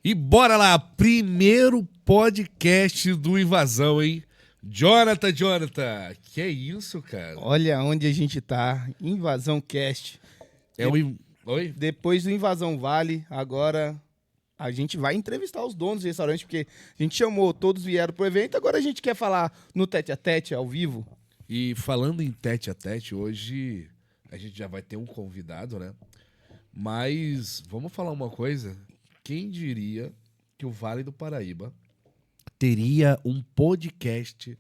E bora lá, primeiro podcast do Invasão, hein? Jonathan, que é isso, cara? Olha onde a gente tá, Invasão Cast. Oi? Depois do Invasão Vale, agora a gente vai entrevistar os donos do restaurante, porque a gente chamou, todos vieram pro evento, agora a gente quer falar no tete-a-tete, ao vivo. E falando em tete-a-tete, hoje a gente já vai ter um convidado, né? Mas vamos falar uma coisa. Quem diria que o Vale do Paraíba teria um podcast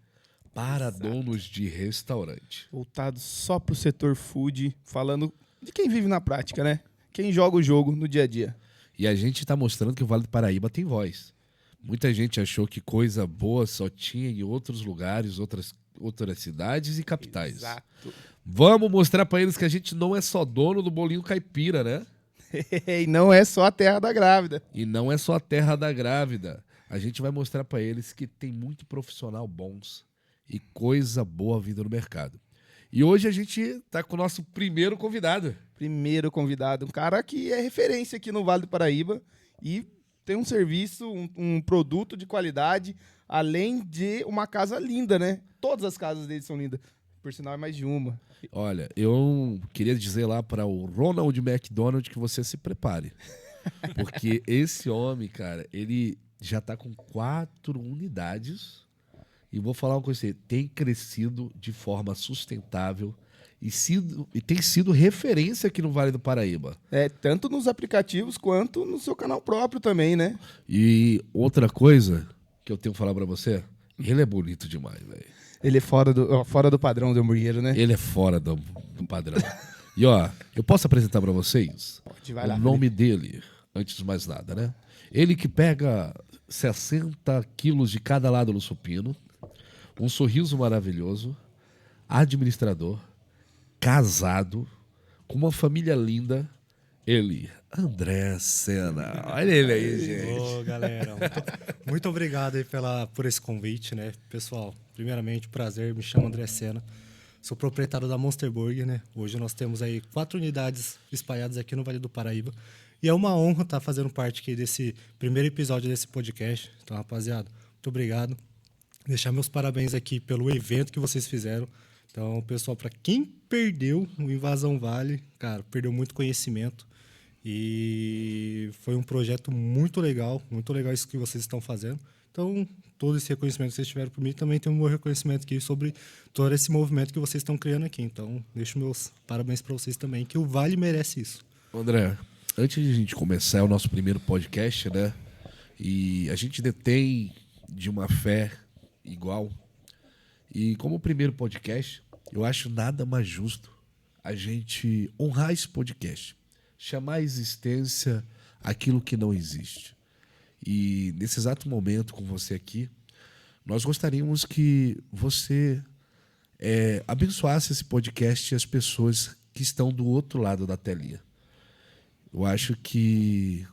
para donos de restaurante? Voltado só pro setor food, falando de quem vive na prática, né? Quem joga o jogo no dia a dia. E a gente está mostrando que o Vale do Paraíba tem voz. Muita gente achou que coisa boa só tinha em outros lugares, outras cidades e capitais. Exato. Vamos mostrar para eles que a gente não é só dono do bolinho caipira, né? E não é só a terra da grávida. E não é só a terra da grávida. A gente vai mostrar para eles que tem muito profissional bons e coisa boa vindo no mercado. E hoje a gente tá com o nosso primeiro convidado. Primeiro convidado, um cara que é referência aqui no Vale do Paraíba e tem um serviço, um produto de qualidade, além de uma casa linda, né? Todas as casas dele são lindas. Por sinal, é mais de uma. Olha, eu queria dizer lá para o Ronald McDonald que você se prepare. Porque esse homem, cara, ele já tá com 4 unidades. E vou falar uma coisa pra você, tem crescido de forma sustentável e tem sido referência aqui no Vale do Paraíba. É, tanto nos aplicativos quanto no seu canal próprio também, né? E outra coisa que eu tenho que falar pra você, ele é bonito demais, velho. Ele é fora do padrão do hambúrguer, né? Ele é fora do padrão. E ó, eu posso apresentar pra vocês Vai lá, o nome dele, antes de mais nada, né? Ele que pega 60 quilos de cada lado no supino, um sorriso maravilhoso, administrador, casado, com uma família linda, ele, André Sena. Olha ele aí, gente. Ô, galera, muito obrigado aí por esse convite, né? Pessoal, primeiramente, prazer, me chamo André Sena, sou proprietário da Monster Burger, né? Hoje nós temos aí 4 unidades espalhadas aqui no Vale do Paraíba e é uma honra estar fazendo parte aqui desse primeiro episódio desse podcast. Então, rapaziada, muito obrigado. Deixar meus parabéns aqui pelo evento que vocês fizeram. Então, pessoal, para quem perdeu o Invasão Vale, cara, perdeu muito conhecimento. E foi um projeto muito legal isso que vocês estão fazendo. Então, todo esse reconhecimento que vocês tiveram por mim, também tem um meu reconhecimento aqui sobre todo esse movimento que vocês estão criando aqui. Então, deixo meus parabéns para vocês também, que o Vale merece isso. André, antes de a gente começar é o nosso primeiro podcast, né? E a gente detém de uma fé igual. E como primeiro podcast, eu acho nada mais justo a gente honrar esse podcast, chamar a existência aquilo que não existe. E nesse exato momento com você aqui, nós gostaríamos que você abençoasse esse podcast e as pessoas que estão do outro lado da telinha. Eu acho que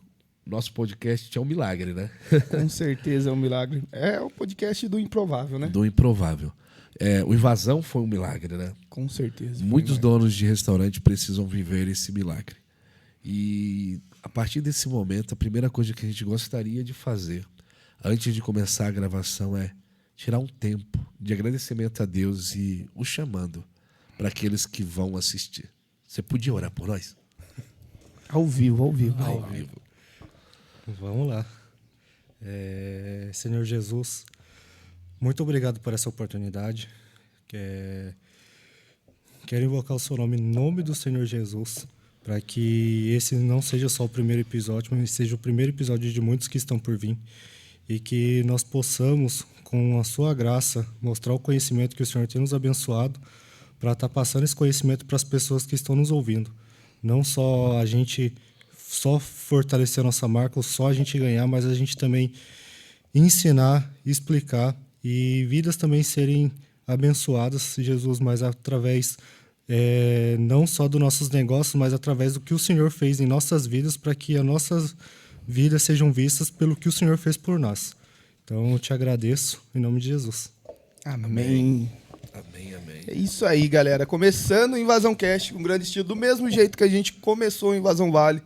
nosso podcast é um milagre, né? Com certeza é um milagre. É o podcast do improvável, né? Do improvável. O Invasão foi um milagre, né? Com certeza. Muitos donos de restaurante precisam viver esse milagre. E a partir desse momento, a primeira coisa que a gente gostaria de fazer, antes de começar a gravação, é tirar um tempo de agradecimento a Deus e o chamando para aqueles que vão assistir. Você podia orar por nós? Ao vivo. Ao vivo. Vamos lá. Senhor Jesus, muito obrigado por essa oportunidade. Quero invocar o seu nome em nome do Senhor Jesus, para que esse não seja só o primeiro episódio, mas seja o primeiro episódio de muitos que estão por vir. E que nós possamos, com a sua graça, mostrar o conhecimento que o Senhor tem nos abençoado, para estar passando esse conhecimento para as pessoas que estão nos ouvindo. Não só a gente só fortalecer a nossa marca, ou só a gente ganhar, mas a gente também ensinar, explicar e vidas também serem abençoadas, Jesus, mas através não só dos nossos negócios, mas através do que o Senhor fez em nossas vidas, para que as nossas vidas sejam vistas pelo que o Senhor fez por nós. Então, eu te agradeço em nome de Jesus. Amém. Amém. É isso aí, galera. Começando o Invasão Cast com grande estilo, do mesmo jeito que a gente começou o Invasão Vale.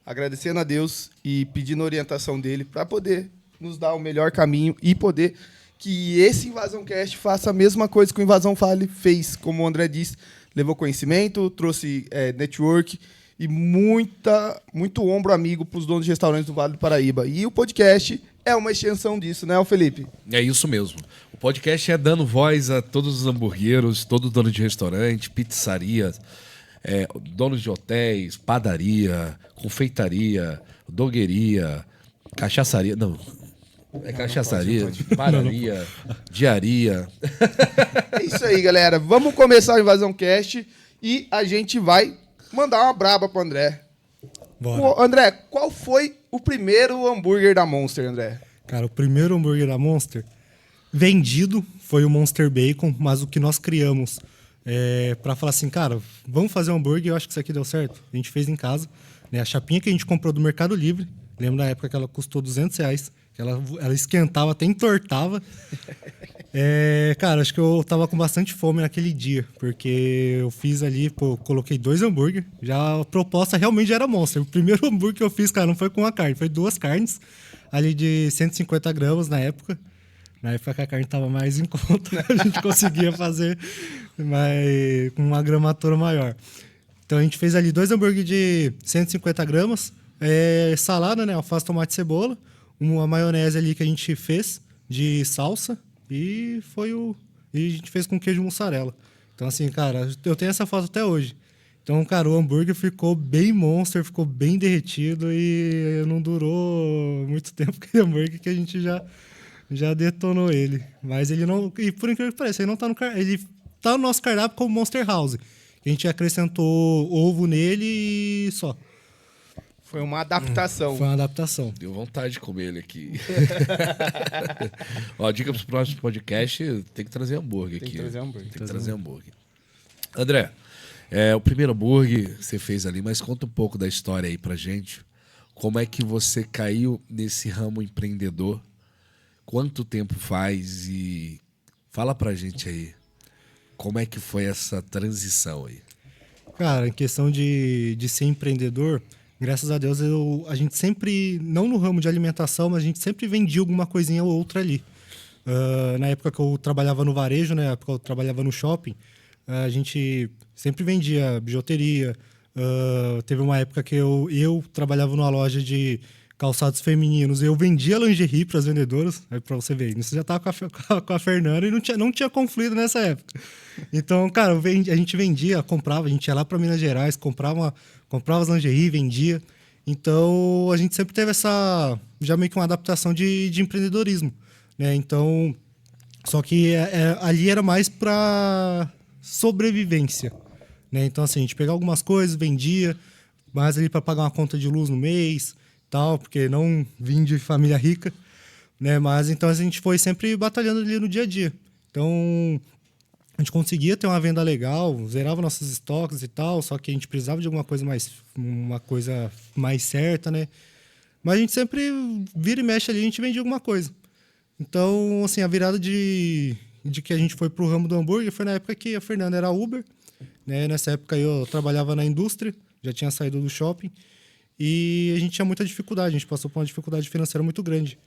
agradecendo a Deus e pedindo a orientação dele para poder nos dar o melhor caminho e poder que esse Invasão Cast faça a mesma coisa que o Invasão Fale fez, como o André disse, levou conhecimento, trouxe network e muito ombro amigo para os donos de restaurantes do Vale do Paraíba. E o podcast é uma extensão disso, né, Felipe? É isso mesmo. O podcast é dando voz a todos os hamburgueiros, todo dono de restaurante, pizzaria, donos de hotéis, padaria, confeitaria, dogueria, cachaçaria. Não, cachaçaria, padaria, diaria. É isso aí, galera. Vamos começar o Invasão Cast e a gente vai mandar uma braba pro André. Bora. André, qual foi o primeiro hambúrguer da Monster, André? Cara, o primeiro hambúrguer da Monster vendido foi o Monster Bacon, mas o que nós criamos pra falar assim, cara, vamos fazer um hambúrguer, eu acho que isso aqui deu certo. A gente fez em casa, né? A chapinha que a gente comprou do Mercado Livre, lembro na época que ela custou R$200, que ela esquentava, até entortava. Cara, acho que eu tava com bastante fome naquele dia, porque eu fiz ali, coloquei 2 hambúrguer, já a proposta realmente já era Monster. O primeiro hambúrguer que eu fiz, cara, não foi com uma carne, foi 2 carnes, ali de 150 gramas na época. Na época que a carne tava mais em conta, a gente conseguia fazer com uma gramatura maior. Então a gente fez ali 2 hambúrguer de 150 gramas, salada, né, alface, tomate e cebola, uma maionese ali que a gente fez de salsa e a gente fez com queijo mussarela. Então assim, cara, eu tenho essa foto até hoje. Então, cara, o hambúrguer ficou bem Monster, ficou bem derretido e não durou muito tempo aquele hambúrguer que a gente já detonou ele. Mas ele não, e por incrível que pareça, ele tá no nosso cardápio como Monster House. A gente acrescentou ovo nele e só. Foi uma adaptação. Foi uma adaptação. Deu vontade de comer ele aqui. Ó, dica para os próximos podcasts, tem que trazer hambúrguer aqui. Tem que trazer hambúrguer. André, o primeiro hambúrguer você fez ali, mas conta um pouco da história aí pra gente. Como é que você caiu nesse ramo empreendedor? Quanto tempo faz? E fala pra gente aí, como é que foi essa transição aí? Cara, em questão de ser empreendedor, graças a Deus, a gente sempre, não no ramo de alimentação, mas a gente sempre vendia alguma coisinha ou outra ali. Na época que eu trabalhava no varejo, na época que eu trabalhava no shopping, a gente sempre vendia bijuteria. Teve uma época que eu trabalhava numa loja de calçados femininos. Eu vendia lingerie para as vendedoras, aí para você ver. Isso já estava com a Fernanda e não tinha conflito nessa época. Então, cara, a gente vendia, comprava, a gente ia lá para Minas Gerais, comprava as lingerie, vendia. Então, a gente sempre teve já meio que uma adaptação de empreendedorismo, né? Então, só que ali era mais para sobrevivência, né? Então, assim, a gente pegava algumas coisas, vendia, mais ali para pagar uma conta de luz no mês, tal, porque não vim de família rica, né? Mas então a gente foi sempre batalhando ali no dia a dia. Então, a gente conseguia ter uma venda legal, zerava nossos estoques e tal, só que a gente precisava de uma coisa mais certa, né? Mas a gente sempre vira e mexe ali, a gente vendia alguma coisa. Então, assim, a virada de que a gente foi pro ramo do hambúrguer foi na época que a Fernanda era Uber, né? Nessa época eu trabalhava na indústria, já tinha saído do shopping, e a gente tinha muita dificuldade, a gente passou por uma dificuldade financeira muito grande,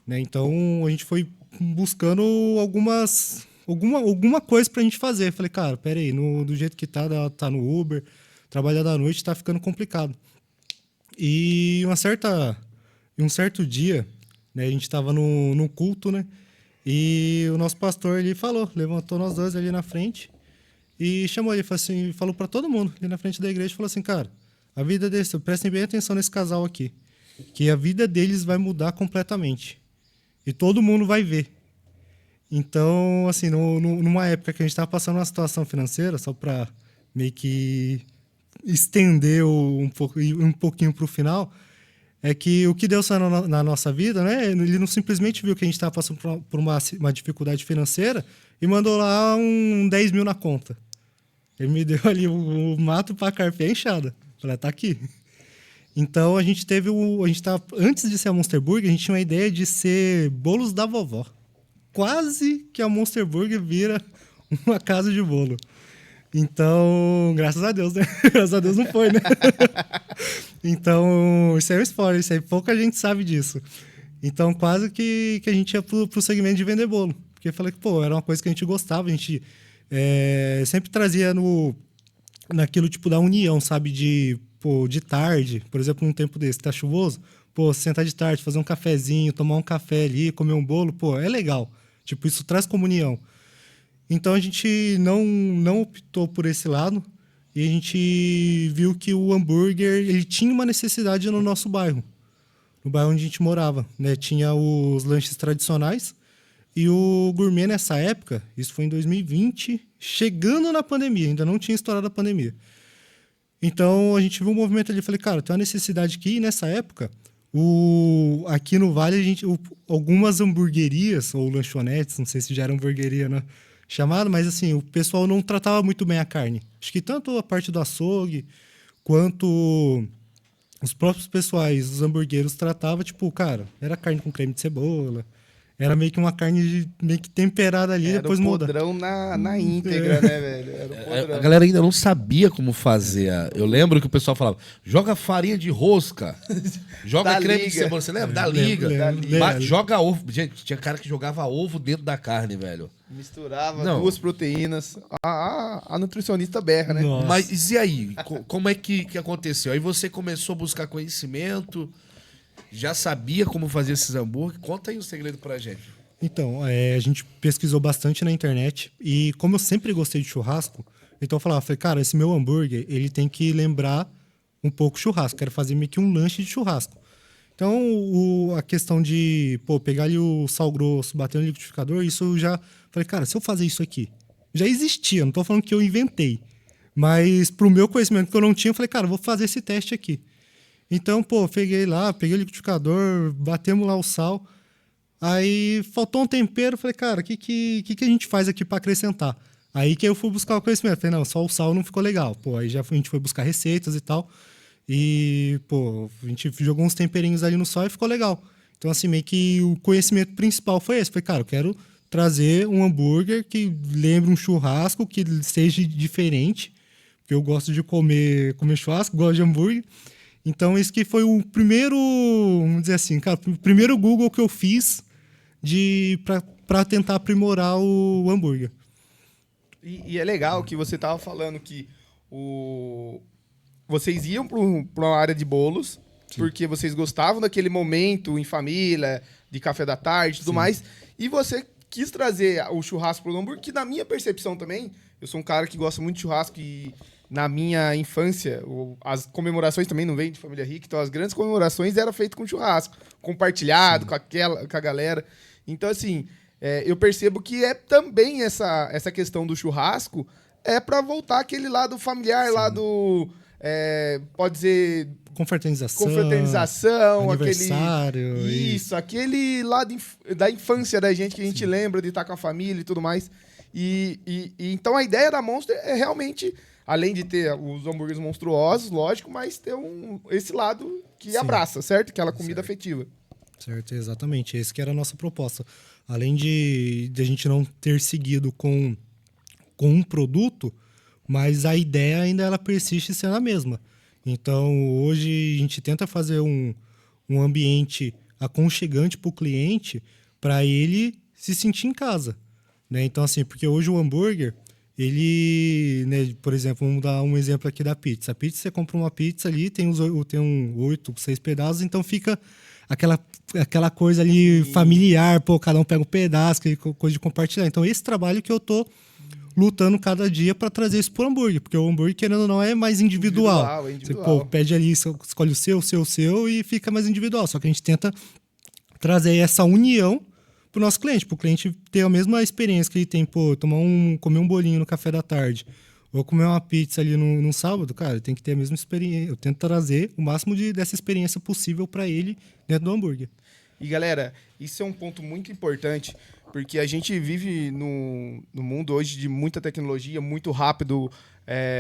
né? Então, a gente foi buscando alguma coisa pra gente fazer. Falei, cara, peraí, do jeito que tá no Uber, trabalhar da noite tá ficando complicado. E um certo dia, né, a gente estava no culto, né? E o nosso pastor ele levantou nós dois ali na frente e chamou ele, falou para todo mundo ali na frente da igreja, falou assim, cara, a vida prestem bem atenção nesse casal aqui, que a vida deles vai mudar completamente e todo mundo vai ver. Então, assim, numa época que a gente estava passando uma situação financeira, só para meio que estender um pouquinho para o final, é que o que Deus faz na nossa vida, né? Ele não simplesmente viu que a gente estava passando por uma dificuldade financeira e mandou lá 10 mil na conta. Ele me deu ali o mato para a carpinha enxada. Falei, tá aqui. Então, a gente antes de ser a Monster Burger, a gente tinha uma ideia de ser bolos da vovó. Quase que a Monster Burger vira uma casa de bolo. Então, graças a Deus, né? Graças a Deus não foi, né? Então, isso é um spoiler, isso aí pouca gente sabe disso. Então, quase que a gente ia pro segmento de vender bolo. Porque eu falei que, pô, era uma coisa que a gente gostava, a gente sempre trazia naquilo, tipo, da união, sabe? De tarde, por exemplo, num tempo desse, tá chuvoso, pô, sentar de tarde, fazer um cafezinho, tomar um café ali, comer um bolo, pô, é legal. Tipo, isso traz comunhão. Então, a gente não optou por esse lado e a gente viu que o hambúrguer, ele tinha uma necessidade no nosso bairro. No bairro onde a gente morava, né? Tinha os lanches tradicionais e o gourmet nessa época, isso foi em 2020, chegando na pandemia, ainda não tinha estourado a pandemia. Então, a gente viu um movimento ali, falei, cara, tem uma necessidade aqui, e nessa época, aqui no Vale, algumas hamburguerias, ou lanchonetes, não sei se já era hamburgueria, né? Chamado, mas assim, o pessoal não tratava muito bem a carne. Acho que tanto a parte do açougue, quanto os próprios pessoais, os hamburgueiros, tratavam, tipo, cara, era carne com creme de cebola, era meio que uma carne meio que temperada ali, Era depois o muda. podrão na íntegra, né, velho? Era o podrão. A galera ainda não sabia como fazer. Eu lembro que o pessoal falava, joga farinha de rosca, joga Da creme de liga. cebola, você lembra? Da liga. lembro. Joga ovo. Gente, tinha cara que jogava ovo dentro da carne, velho. Misturava Não. 2 proteínas. A nutricionista berra, né? Nossa. Mas e aí? Como é que aconteceu? Aí você começou a buscar conhecimento, já sabia como fazer esses hambúrgueres? Conta aí o segredo pra gente. Então, a gente pesquisou bastante na internet e como eu sempre gostei de churrasco, então eu falei, cara, esse meu hambúrguer, ele tem que lembrar um pouco churrasco, quero fazer meio que um lanche de churrasco. Então, a questão de, pegar ali o sal grosso, bater no liquidificador, isso eu já falei, cara, se eu fazer isso aqui, já existia, não tô falando que eu inventei, mas pro meu conhecimento que eu não tinha, eu falei, cara, vou fazer esse teste aqui. Então, peguei o liquidificador, batemos lá o sal. Aí faltou um tempero, falei, cara, o que a gente faz aqui para acrescentar? Aí que eu fui buscar o conhecimento. Falei, não, só o sal não ficou legal. Aí a gente foi buscar receitas e tal. E, a gente jogou uns temperinhos ali no sal e ficou legal. Então, assim, meio que o conhecimento principal foi esse. Falei, cara, eu quero trazer um hambúrguer que lembre um churrasco, que seja diferente. Porque eu gosto de comer churrasco, gosto de hambúrguer. Então, esse que foi o primeiro, vamos dizer assim, cara, o primeiro Google que eu fiz para tentar aprimorar o hambúrguer. E é legal que você tava falando que vocês iam para uma área de bolos, sim, porque vocês gostavam daquele momento em família, de café da tarde e tudo, sim, mais, e você quis trazer o churrasco para o hambúrguer, que na minha percepção também, eu sou um cara que gosta muito de churrasco e na minha infância, as comemorações também não vêm de família rica, então as grandes comemorações eram feitas com churrasco, compartilhado, sim, com a galera. Então, assim, eu percebo que também essa questão do churrasco é para voltar aquele lado familiar, sim, lado, pode dizer... Confraternização, aniversário. Isso, aquele lado da infância da gente, que a gente, sim, lembra de estar com a família e tudo mais. E então a ideia da Monster é realmente... Além de ter os hambúrgueres monstruosos, lógico, mas ter esse lado que, sim, abraça, certo? Aquela comida, certo, afetiva. Certo, exatamente. Esse que era a nossa proposta. Além de a gente não ter seguido com um produto, mas a ideia ainda ela persiste sendo a mesma. Então, hoje a gente tenta fazer um ambiente aconchegante para o cliente, para ele se sentir em casa, né? Então, assim, porque hoje o hambúrguer... Ele, né, por exemplo, vamos dar um exemplo aqui da pizza. A pizza, você compra uma pizza ali, tem 8, 6 pedaços, então fica aquela coisa ali familiar, cada um pega um pedaço, coisa de compartilhar. Então, esse trabalho que eu tô lutando cada dia para trazer isso pro hambúrguer, porque o hambúrguer, querendo ou não, é mais individual. Individual. Você pede ali, escolhe o seu e fica mais individual. Só que a gente tenta trazer essa união pro nosso cliente, pro cliente ter a mesma experiência que ele tem, comer um bolinho no café da tarde, ou comer uma pizza ali no sábado, cara, tem que ter a mesma experiência. Eu tento trazer o máximo dessa experiência possível para ele dentro do hambúrguer. E, galera, isso é um ponto muito importante, porque a gente vive no mundo hoje de muita tecnologia, muito rápido,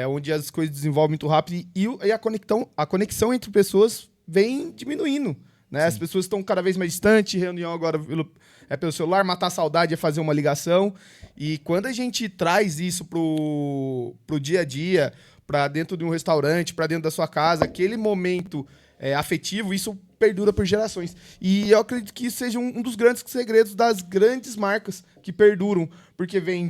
onde as coisas desenvolvem muito rápido, e a conexão entre pessoas vem diminuindo. né? As pessoas estão cada vez mais distantes, reunião agora pelo celular, matar a saudade é fazer uma ligação. E quando a gente traz isso pro dia a dia, para dentro de um restaurante, para dentro da sua casa, aquele momento afetivo, isso perdura por gerações. E eu acredito que isso seja um dos grandes segredos das grandes marcas que perduram, porque vem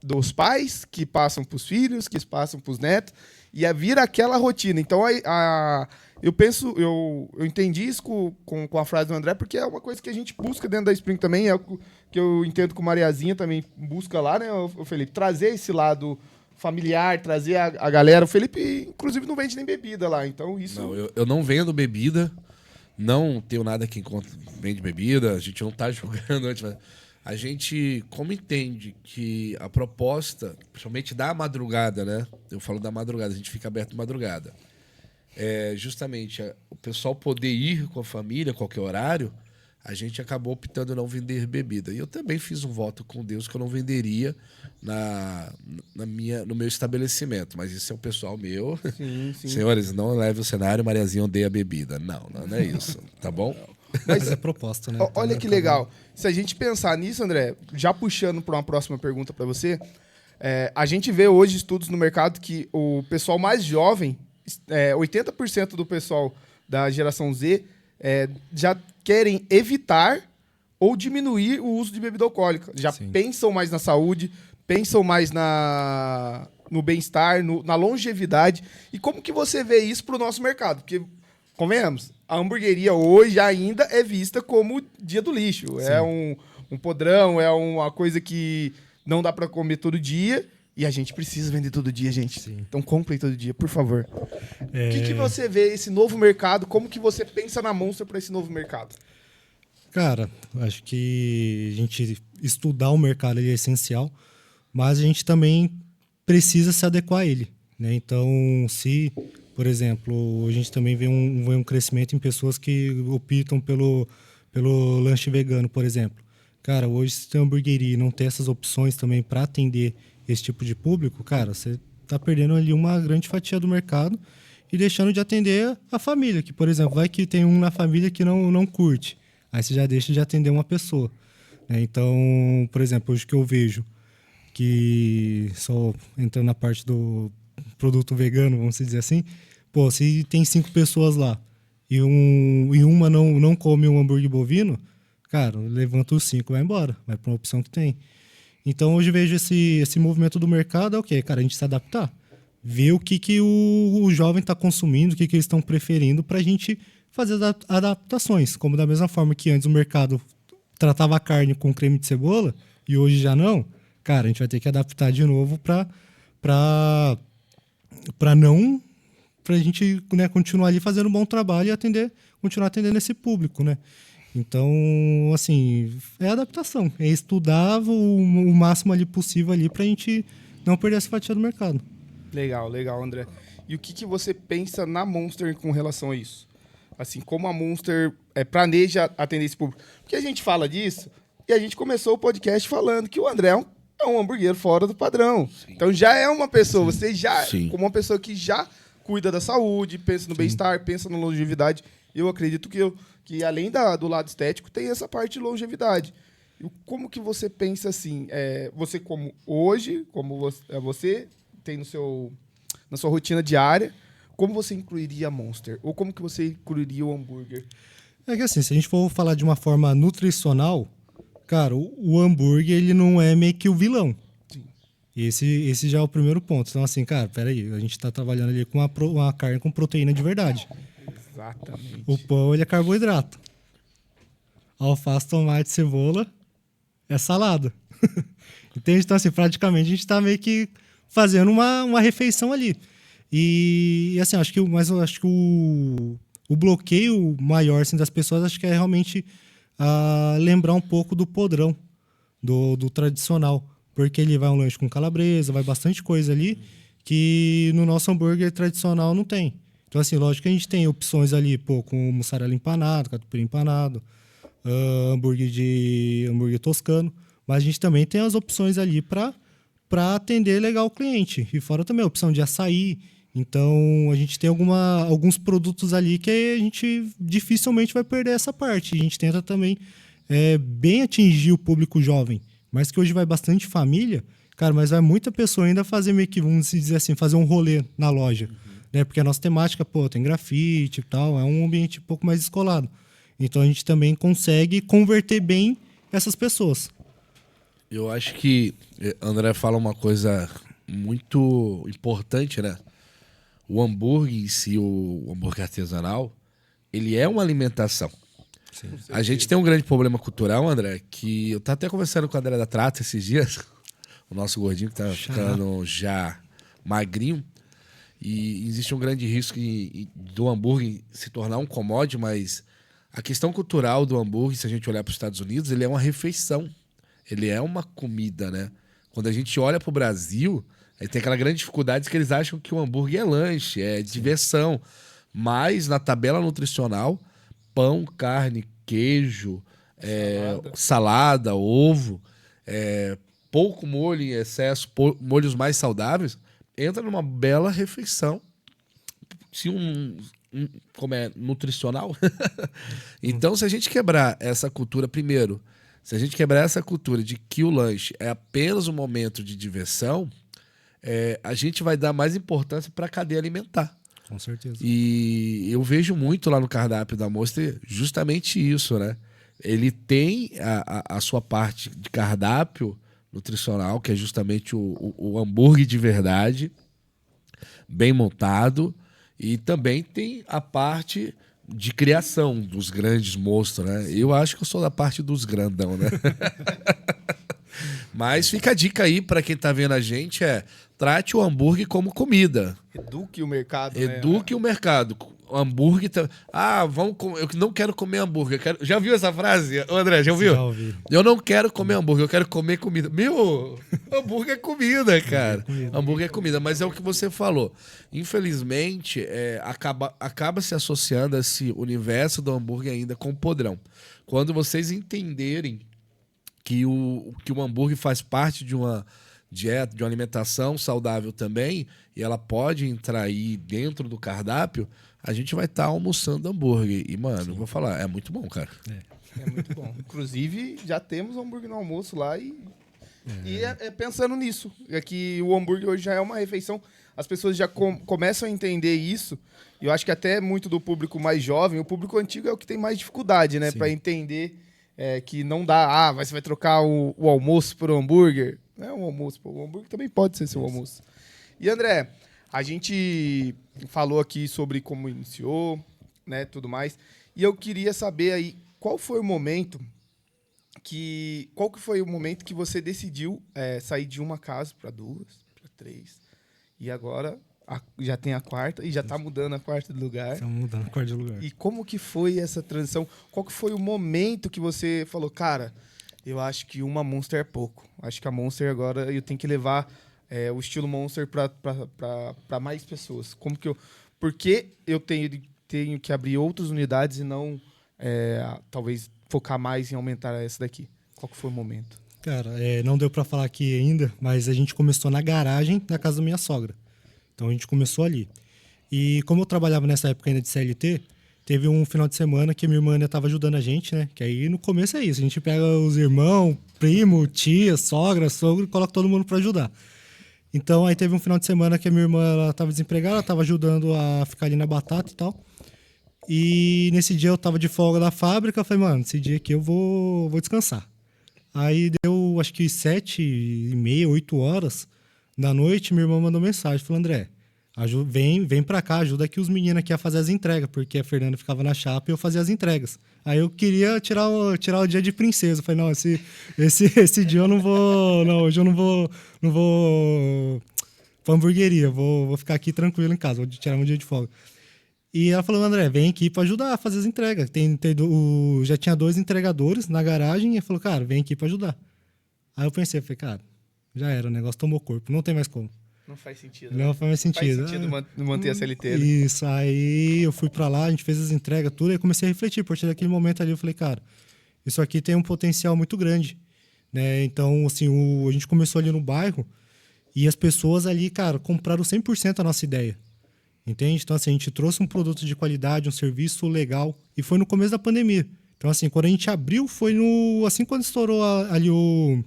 dos pais, que passam para os filhos, que passam para os netos, e vira aquela rotina. Então, eu entendi isso com a frase do André, porque é uma coisa que a gente busca dentro da Spring também, é o que eu entendo que o Mariazinha também busca lá, né, o Felipe? Trazer esse lado familiar, trazer a galera. O Felipe, inclusive, não vende nem bebida lá, então isso... Não, eu não vendo bebida, não tenho nada que vende bebida, a gente não tá julgando antes, mas a gente, como entende que a proposta, principalmente da madrugada, né? Eu falo da madrugada, a gente fica aberto de madrugada. Justamente o pessoal poder ir com a família, qualquer horário, a gente acabou optando não vender bebida. E eu também fiz um voto com Deus que eu não venderia no meu estabelecimento. Mas isso é o pessoal meu. Sim. Senhores, não leve o cenário, Mariazinha odeia bebida. Não é isso, tá bom? Mas é proposta, né? Olha que legal. Se a gente pensar nisso, André, já puxando para uma próxima pergunta para você, a gente vê hoje estudos no mercado que o pessoal mais jovem, 80% do pessoal da geração Z já querem evitar ou diminuir o uso de bebida alcoólica. Já pensam mais na saúde, pensam mais no bem-estar, na longevidade. E como que você vê isso para o nosso mercado? Porque, convenhamos, a hamburgueria hoje ainda é vista como dia do lixo. Sim. É um podrão, é uma coisa que não dá para comer todo dia. E a gente precisa vender todo dia, gente. Sim. Então comprem todo dia, por favor. O que você vê esse novo mercado? Como que você pensa na Monster para esse novo mercado? Cara, acho que a gente estudar o mercado é essencial, mas a gente também precisa se adequar a ele, né? Então, se, por exemplo, a gente também vê um crescimento em pessoas que optam pelo lanche vegano, por exemplo. Cara, hoje se tem hamburgueria e não tem essas opções também para atender esse tipo de público, cara, você está perdendo ali uma grande fatia do mercado e deixando de atender a família, que, por exemplo, vai que tem um na família que não curte, aí você já deixa de atender uma pessoa, né? Então, por exemplo, hoje que eu vejo que, só entrando na parte do produto vegano, vamos dizer assim, pô, se tem 5 pessoas lá e uma não come um hambúrguer bovino, cara, levanta os 5 e vai embora, vai para uma opção que tem. Então, hoje vejo esse movimento do mercado, é o quê? Cara, a gente se adaptar. Ver o que o jovem está consumindo, o que eles estão preferindo, para a gente fazer adaptações. Como da mesma forma que antes o mercado tratava a carne com creme de cebola, e hoje já não, cara, a gente vai ter que adaptar de novo para a gente, né, continuar ali fazendo um bom trabalho e continuar atendendo esse público, né? Então, assim, é adaptação. É estudar o máximo ali possível ali pra gente não perder essa fatia do mercado. Legal, André. E o que você pensa na Monster com relação a isso? Assim, como a Monster planeja atender esse público? Porque a gente fala disso e a gente começou o podcast falando que o André é um hambúrguer fora do padrão. Sim. Então já é uma pessoa, você já, como uma pessoa que já cuida da saúde, pensa no bem-estar, pensa na longevidade. Eu acredito que além do lado estético, tem essa parte de longevidade. E como que você pensa assim? Você como hoje, como você tem na sua rotina diária, como você incluiria a Monster? Ou como que você incluiria o hambúrguer? É que assim, se a gente for falar de uma forma nutricional, cara, o hambúrguer ele não é meio que o vilão. Sim. Esse já é o primeiro ponto. Então assim, cara, peraí, a gente está trabalhando ali com uma carne com proteína de verdade. Exatamente. O pão, ele é carboidrato. Alface, tomate, cebola é salada. Entende? Então, assim, praticamente a gente está meio que fazendo uma refeição ali. E assim, acho que o bloqueio maior assim, das pessoas, acho que é realmente lembrar um pouco do podrão, do tradicional. Porque ele vai um lanche com calabresa, vai bastante coisa ali que no nosso hambúrguer tradicional não tem. Então, assim, lógico que a gente tem opções ali, com mussarela empanado, catupiry empanado, hambúrguer toscano, mas a gente também tem as opções ali para atender legal o cliente. E fora também a opção de açaí. Então, a gente tem alguns produtos ali que a gente dificilmente vai perder essa parte. A gente tenta também bem atingir o público jovem, mas que hoje vai bastante família, cara, mas vai muita pessoa ainda fazer meio que, vamos dizer assim, fazer um rolê na loja. Né? Porque a nossa temática, tem grafite e tal, é um ambiente um pouco mais descolado. Então, a gente também consegue converter bem essas pessoas. Eu acho que André fala uma coisa muito importante, né? O hambúrguer em si, o hambúrguer artesanal, ele é uma alimentação. Sim. A gente tem um grande problema cultural, André, que eu tava até conversando com o André da Trata esses dias, o nosso gordinho que tá ficando já magrinho, e existe um grande risco do hambúrguer se tornar um commodity, mas a questão cultural do hambúrguer, se a gente olhar para os Estados Unidos, ele é uma refeição, ele é uma comida, né? Quando a gente olha para o Brasil, aí tem aquela grande dificuldade que eles acham que o hambúrguer é lanche, é diversão. Mas na tabela nutricional, pão, carne, queijo, salada, ovo, pouco molho em excesso, molhos mais saudáveis, entra numa bela refeição. Se como é nutricional. Então, se a gente quebrar essa cultura, primeiro, se a gente quebrar essa cultura de que o lanche é apenas um momento de diversão, a gente vai dar mais importância para a cadeia alimentar. Com certeza. E eu vejo muito lá no cardápio da Monster justamente isso, né? Ele tem a sua parte de cardápio nutricional, que é justamente o hambúrguer de verdade, bem montado, e também tem a parte de criação dos grandes monstros, né? Eu acho que eu sou da parte dos grandão, né? Mas fica a dica aí para quem tá vendo a gente, trate o hambúrguer como comida. Eduque o mercado, Eduque o mercado. O hambúrguer... eu não quero comer hambúrguer. Já viu essa frase, André? Já ouviu? Já ouvi. Eu não quero comer hambúrguer, eu quero comer comida. Meu, hambúrguer é comida, cara. Hambúrguer é comida, mas é o que você falou. Infelizmente, acaba se associando esse universo do hambúrguer ainda com o podrão. Quando vocês entenderem que o hambúrguer faz parte de uma dieta, de uma alimentação saudável também, e ela pode entrar aí dentro do cardápio, a gente vai estar almoçando hambúrguer. E, mano, eu vou falar, é muito bom, cara. É muito bom. Inclusive, já temos hambúrguer no almoço lá e pensando nisso. É que o hambúrguer hoje já é uma refeição. As pessoas já começam a entender isso. E eu acho que até muito do público mais jovem, o público antigo é o que tem mais dificuldade, né? Para entender que não dá, você vai trocar o almoço por hambúrguer. Não é um almoço, o hambúrguer também pode ser seu almoço. E André, a gente falou aqui sobre como iniciou, né, tudo mais. E eu queria saber aí, qual que foi o momento que você decidiu sair de uma casa para duas, para três, e agora já tem a quarta e já está mudando a quarta de lugar. Estamos mudando a quarta de lugar. E como que foi essa transição? Qual que foi o momento que você falou, cara, eu acho que uma Monster é pouco. Acho que a Monster agora eu tenho que levar o estilo Monster para mais pessoas. Por que eu tenho que abrir outras unidades e não talvez focar mais em aumentar essa daqui? Qual que foi o momento? Cara, não deu para falar aqui ainda, mas a gente começou na garagem da casa da minha sogra. Então a gente começou ali. E como eu trabalhava nessa época ainda de CLT, teve um final de semana que minha irmã ainda estava ajudando a gente, né? Que aí no começo é isso, a gente pega os irmãos, primo, tia, sogra, sogro e coloca todo mundo para ajudar. Então aí teve um final de semana que a minha irmã estava desempregada, ela estava ajudando a ficar ali na batata e tal. E nesse dia eu estava de folga da fábrica, eu falei, mano, esse dia aqui eu vou descansar. Aí deu acho que 7h30, 8 horas da noite, minha irmã mandou mensagem, falou, André, vem pra cá, ajuda aqui os meninos aqui a fazer as entregas, porque a Fernanda ficava na chapa e eu fazia as entregas. Aí eu queria tirar o dia de princesa. Eu falei, não, esse dia eu não vou. Não, hoje eu não vou pra hamburgueria, vou ficar aqui tranquilo em casa, vou tirar um dia de folga. E ela falou, André, vem aqui pra ajudar a fazer as entregas. Já tinha 2 entregadores na garagem e ele falou, cara, vem aqui pra ajudar. Aí eu pensei, falei, cara, já era, o negócio tomou corpo, não tem mais como. Não faz sentido. Não faz mais sentido. Faz sentido manter a CLT. Né? Isso, aí eu fui pra lá, a gente fez as entregas, tudo, e comecei a refletir. A partir daquele momento ali, eu falei, cara, isso aqui tem um potencial muito grande. Né? Então, assim, a gente começou ali no bairro e as pessoas ali, cara, compraram 100% a nossa ideia. Entende? Então, assim, a gente trouxe um produto de qualidade, um serviço legal, e foi no começo da pandemia. Então, assim, quando a gente abriu, foi no... Assim, quando estourou ali o...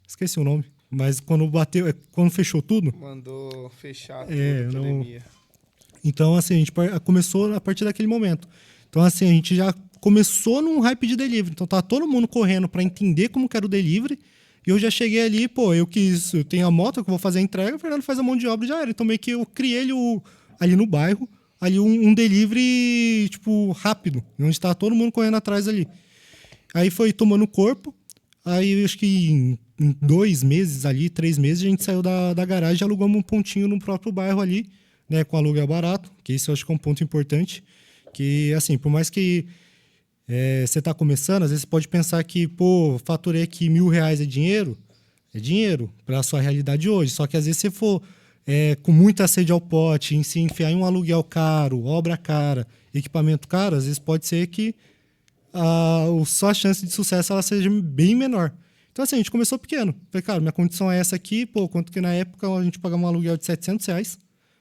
Esqueci o nome. Mas quando bateu... Quando fechou tudo... Mandou fechar tudo É, a não- pandemia. Então, assim, a gente começou a partir daquele momento. Então, assim, a gente já começou num hype de delivery. Então, tá todo mundo correndo para entender como que era o delivery. E eu já cheguei ali, pô, eu tenho a moto, que eu vou fazer a entrega, o Fernando faz a mão de obra e já era. Então, meio que eu criei ele ali no bairro, ali um delivery, tipo, rápido, onde tá todo mundo correndo atrás ali. Aí foi tomando corpo. Aí, acho que em 2 meses ali, 3 meses, a gente saiu da garagem e alugamos um pontinho no próprio bairro ali, né, com aluguel barato, que isso eu acho que é um ponto importante. Que, assim, por mais que você está começando, às vezes você pode pensar que, pô, faturei aqui R$1.000 é dinheiro para a sua realidade hoje. Só que às vezes se for com muita sede ao pote, em se enfiar em um aluguel caro, obra cara, equipamento caro, às vezes pode ser que só a chance de sucesso ela seja bem menor. Então, assim, a gente começou pequeno. Falei, cara, minha condição é essa aqui, pô, quanto que na época a gente pagava um aluguel de R$700.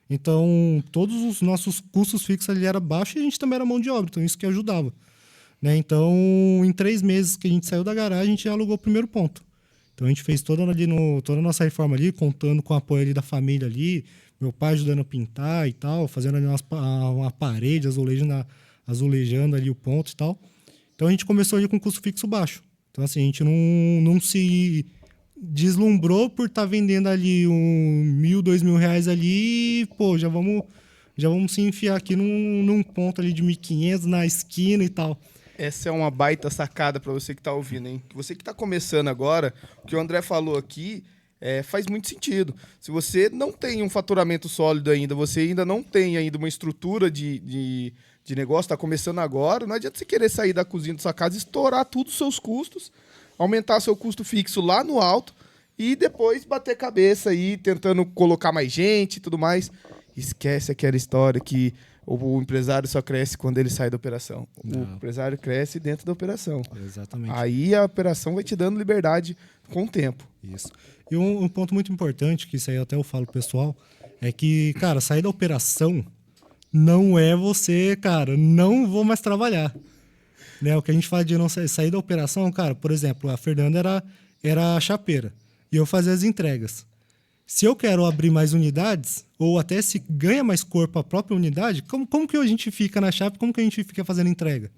Então, todos os nossos custos fixos ali eram baixos e a gente também era mão de obra, então isso que ajudava. Né? Então, em 3 meses que a gente saiu da garagem, a gente já alugou o primeiro ponto. Então, a gente fez toda a nossa reforma ali, contando com o apoio ali da família ali, meu pai ajudando a pintar e tal, fazendo ali uma parede, azulejando ali o ponto e tal. Então, a gente começou ali com custo fixo baixo. Então, assim, a gente não se deslumbrou por estar vendendo ali R$1.000, R$2.000 ali e, pô, já vamos se enfiar aqui num ponto ali de 1.500 na esquina e tal. Essa é uma baita sacada para você que tá ouvindo, hein? Você que tá começando agora, o que o André falou aqui faz muito sentido. Se você não tem um faturamento sólido ainda, você ainda não tem ainda uma estrutura de negócio, tá começando agora, não adianta você querer sair da cozinha da sua casa, estourar todos os seus custos, aumentar seu custo fixo lá no alto e depois bater cabeça aí, tentando colocar mais gente e tudo mais. Esquece aquela história que o empresário só cresce quando ele sai da operação. Não. O empresário cresce dentro da operação. Exatamente. Aí a operação vai te dando liberdade com o tempo. Isso. E um ponto muito importante, que isso aí até eu falo pro pessoal, é que, cara, sair da operação não é você, cara, não vou mais trabalhar. Né? O que a gente fala de não sair da operação, cara, por exemplo, a Fernanda era a chapeira e eu fazia as entregas. Se eu quero abrir mais unidades, ou até se ganha mais corpo a própria unidade, como que a gente fica na chape, como que a gente fica fazendo entrega?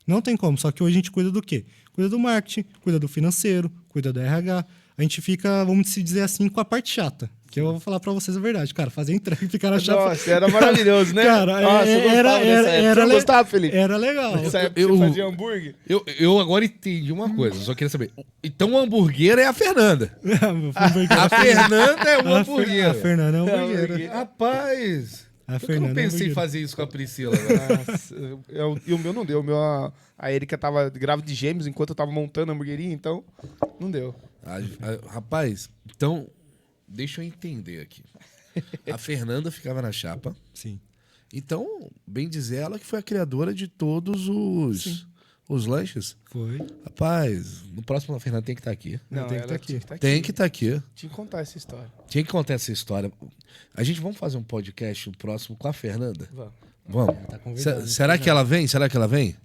Não tem como, só que hoje a gente cuida do quê? Cuida do marketing, cuida do financeiro, cuida do RH. A gente fica, vamos se dizer assim, com a parte chata. Que eu vou falar pra vocês a verdade, cara, fazer entrega e ficar na chape. Nossa, era maravilhoso, né? Cara, Nossa, eu gostava dessa época. Você gostava, Felipe? Era legal. Nessa época Eu- você fazia hambúrguer? Eu agora entendi uma coisa, eu só queria saber. Então a hamburguera é a Fernanda. A Fernanda é uma A hamburguera. Fernanda é hambúrguer. hamburguera. Rapaz, A por que eu não Fernanda é pensei em hamburguera. fazer isso com a Priscila agora? Nossa, e o meu não deu. O meu, a Erika tava grávida de gêmeos enquanto eu tava montando a hamburgueria, então não deu. Rapaz, então, deixa eu entender aqui. A Fernanda ficava na chapa. Sim. Então, bem dizer, ela que foi a criadora de todos os lanches. Foi. Rapaz, no próximo a Fernanda tem que estar aqui. Não, tem que ela tá aqui. tinha tá Tem que estar aqui. Tinha que contar essa história. Tinha que contar essa história. Vamos fazer um podcast o próximo com a Fernanda? Vamos. Vamos. Tá convidada. Será que ela vem? Será que ela vem?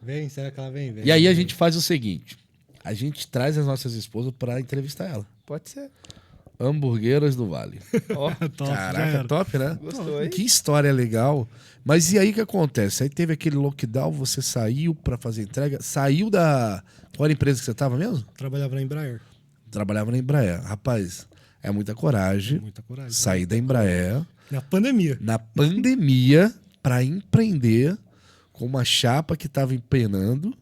Vem, será que ela vem? Vem. E aí a gente faz o seguinte: a gente traz as nossas esposas para entrevistar ela. Pode ser. Hamburgueras do Vale. Ó, Top, já Caraca, era. top, né? gostou, hein? Que história legal. Mas e aí o que acontece? Aí teve aquele lockdown, você saiu para fazer entrega, saiu da... Qual era a empresa que você tava mesmo? Trabalhava na Embraer. Trabalhava na Embraer. Rapaz, é muita coragem Muita coragem. sair da Embraer Na pandemia. na pandemia para empreender com uma chapa que estava empenando,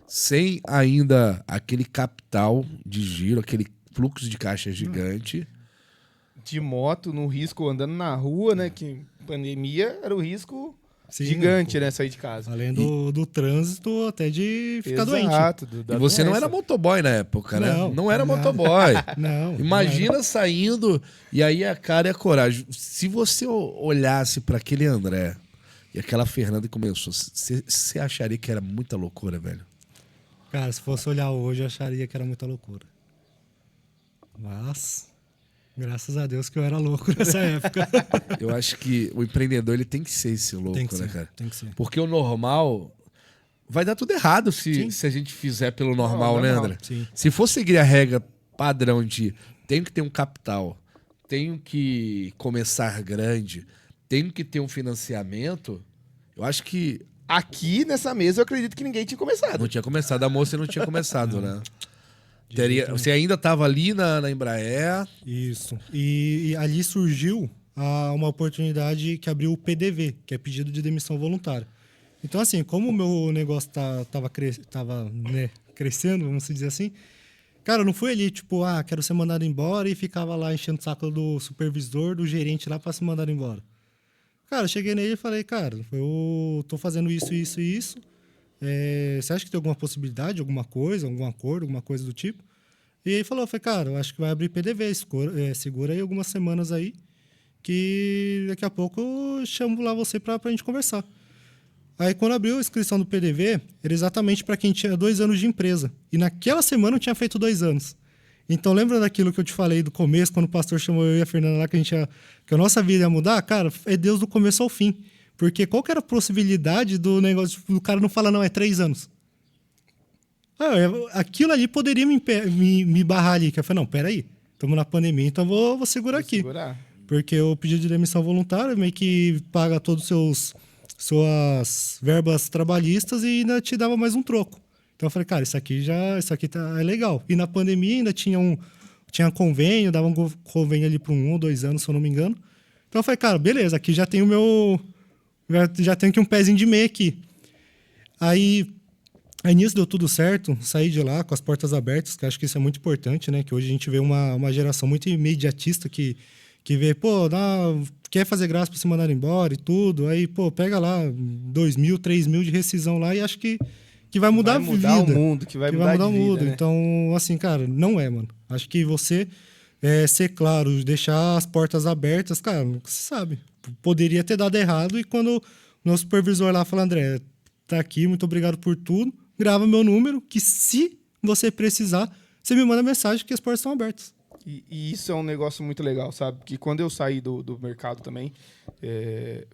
sem ainda aquele capital de giro, aquele fluxo de caixa gigante. De moto, no risco, andando na rua, né? Que pandemia era o risco Sim, gigante, né? Sair de casa. Além do trânsito, até de ficar doente. Exato. E você não era motoboy na época, né? Não era Não. motoboy. Não. Imagina saindo e aí a cara e a coragem. Se você olhasse para aquele André e aquela Fernanda que começou, você acharia que era muita loucura, velho? Cara, se fosse olhar hoje, eu acharia que era muita loucura. Mas Graças a Deus que eu era louco nessa época. Eu acho que o empreendedor ele tem que ser esse louco, Tem que né, ser, cara? tem que ser. Porque o normal vai dar tudo errado se a gente fizer pelo normal, né, normal. André? Sim. Se for seguir a regra padrão de tenho que ter um capital, tenho que começar grande, tenho que ter um financiamento, eu acho que Aqui nessa mesa eu acredito que ninguém tinha começado. não tinha começado. A moça não tinha começado, né? Você ainda estava ali na Embraer. Isso. E ali surgiu uma oportunidade que abriu o PDV, que é pedido de demissão voluntária. Então, assim, como o meu negócio tava crescendo, vamos dizer assim, cara, eu não fui ali, tipo, quero ser mandado embora e ficava lá enchendo o saco do supervisor, do gerente lá para ser mandado embora. Cara, eu cheguei nele e falei, cara, eu tô fazendo isso, isso e isso. Você acha que tem alguma possibilidade, alguma coisa, algum acordo, alguma coisa do tipo? E aí falou, cara, eu acho que vai abrir PDV, segura aí algumas semanas aí, que daqui a pouco eu chamo lá você pra gente conversar. Aí quando abriu a inscrição do PDV, era exatamente para quem tinha 2 anos de empresa. E naquela semana eu tinha feito 2 anos. Então lembra daquilo que eu te falei do começo, quando o pastor chamou eu e a Fernanda lá, que a nossa vida ia mudar? Cara, é Deus do começo ao fim. Porque qual que era a possibilidade do negócio, do cara não falar, não, é 3 anos? Aquilo ali poderia me barrar ali. Que eu falei, não, peraí, estamos na pandemia, então vou segurar aqui. Segurar. Porque o pedido de demissão voluntária meio que paga todos os suas verbas trabalhistas e ainda te dava mais um troco. Então eu falei, cara, isso aqui é legal. E na pandemia ainda tinha convênio, dava um convênio ali por 1 ou 2 anos, se eu não me engano. Então eu falei, cara, beleza, aqui já tem o meu... Já tenho aqui um pezinho de meia aqui. Aí nisso deu tudo certo, saí de lá com as portas abertas, que acho que isso é muito importante, né? Que hoje a gente vê uma geração muito imediatista que vê, quer fazer graça para se mandar embora e tudo. Aí, pega lá 2 mil, 3 mil de rescisão lá e acho que vai mudar a vida. Vai mudar o mundo, que vai mudar o mundo. Vida, né? Então, assim, cara, não é, mano. Acho que você ser claro, deixar as portas abertas, cara, você sabe. Poderia ter dado errado e quando o nosso supervisor lá fala, André, tá aqui, muito obrigado por tudo, grava meu número, que se você precisar, você me manda mensagem que as portas estão abertas. E isso é um negócio muito legal, sabe? Que quando eu saí do mercado também,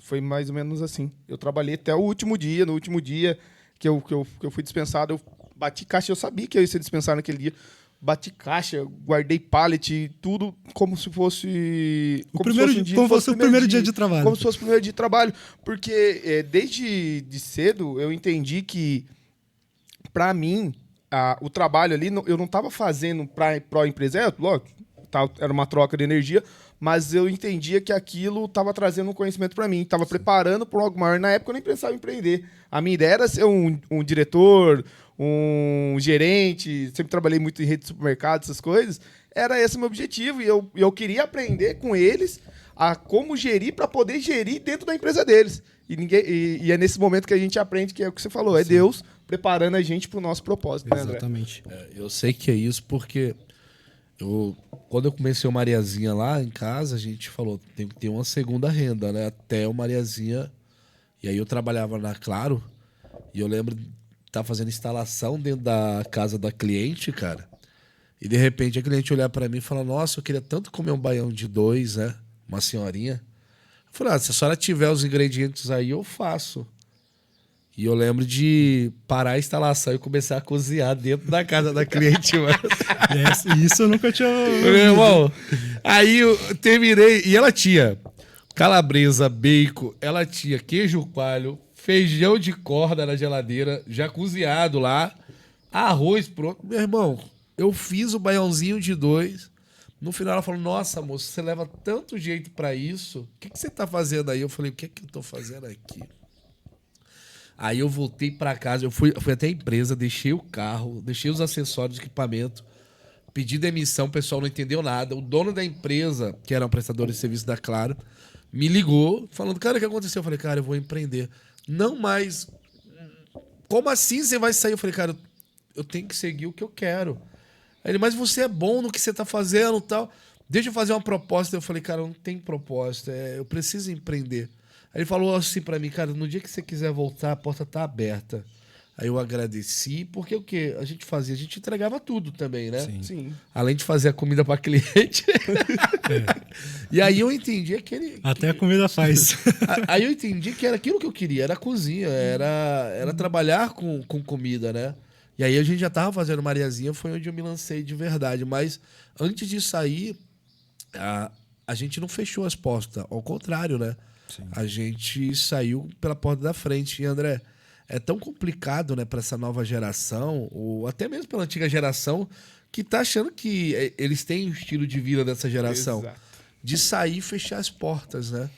foi mais ou menos assim. Eu trabalhei até o último dia. No último dia que eu fui dispensado, eu bati caixa. Eu sabia que eu ia ser dispensado naquele dia. Bati caixa, guardei pallet, tudo como se fosse... Como fosse o primeiro dia de trabalho. Como se fosse o primeiro dia de trabalho. Porque desde cedo eu entendi que, para mim, o trabalho ali, eu não estava fazendo para a empresa. Lógico, era uma troca de energia, mas eu entendia que aquilo estava trazendo um conhecimento para mim, estava preparando para algo maior. Na época eu nem pensava em empreender. A minha ideia era ser um diretor, um gerente, sempre trabalhei muito em rede de supermercado, essas coisas. Era esse o meu objetivo e eu queria aprender com eles a como gerir para poder gerir dentro da empresa deles. E é nesse momento que a gente aprende que é o que você falou, é Deus preparando a gente para o nosso propósito, né, André? Exatamente. Eu sei que é isso porque quando eu comecei o Mariazinha lá em casa, a gente falou, tem que ter uma segunda renda, né? Até o Mariazinha. E aí eu trabalhava na Claro e eu lembro de estar fazendo instalação dentro da casa da cliente, cara. E de repente a cliente olhar para mim e falar, nossa, eu queria tanto comer um baião de 2, né? Uma senhorinha. Eu falei, se a senhora tiver os ingredientes aí, eu faço. E eu lembro de parar a instalação e começar a cozinhar dentro da casa da cliente, mano. Isso eu nunca tinha... Meu irmão, aí eu terminei, e ela tinha calabresa, bacon, ela tinha queijo coalho, feijão de corda na geladeira, já cozinhado lá, arroz pronto. Meu irmão, eu fiz o baiãozinho de 2. No final ela falou, nossa, moço, você leva tanto jeito pra isso, o que você tá fazendo aí? Eu falei, o que eu tô fazendo aqui? Aí eu voltei pra casa, eu fui até a empresa, deixei o carro, deixei os acessórios, equipamento, pedi demissão, o pessoal não entendeu nada. O dono da empresa, que era um prestador de serviço da Claro, me ligou, falando, cara, o que aconteceu? Eu falei, cara, eu vou empreender. Não mais... Como assim você vai sair? Eu falei, cara, eu tenho que seguir o que eu quero. Aí ele, mas você é bom no que você tá fazendo e tal. Deixa eu fazer uma proposta. Eu falei, cara, não tem proposta, eu preciso empreender. Aí ele falou assim pra mim, cara, no dia que você quiser voltar, a porta tá aberta. Aí eu agradeci, porque o quê? A gente fazia? A gente entregava tudo também, né? Sim. Além de fazer a comida para cliente. E aí eu entendi Até a comida faz. Aí eu entendi que era aquilo que eu queria, era a cozinha, era trabalhar com comida, né? E aí a gente já tava fazendo Mariazinha, foi onde eu me lancei de verdade. Mas antes de sair, a gente não fechou as portas, ao contrário, né? Sim. A gente saiu pela porta da frente. E, André, é tão complicado, né, para essa nova geração, ou até mesmo pela antiga geração, que tá achando que eles têm o estilo de vida dessa geração. Exato. De sair e fechar as portas, né?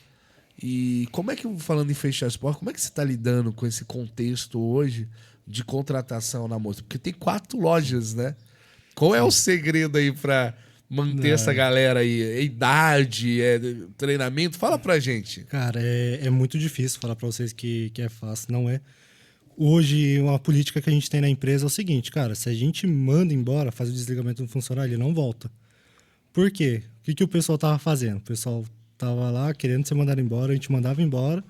E como é que, falando em fechar as portas, como é que você está lidando com esse contexto hoje de contratação na moça? Porque tem 4 lojas, né? Qual é o segredo aí para manter essa galera aí? É idade, é treinamento? Fala pra gente. Cara, é muito difícil falar para vocês que é fácil, não é. Hoje, uma política que a gente tem na empresa é o seguinte, cara, se a gente manda embora, faz o desligamento do funcionário, ele não volta. Por quê? O que o pessoal tava fazendo? O pessoal tava lá querendo ser mandado embora, a gente mandava embora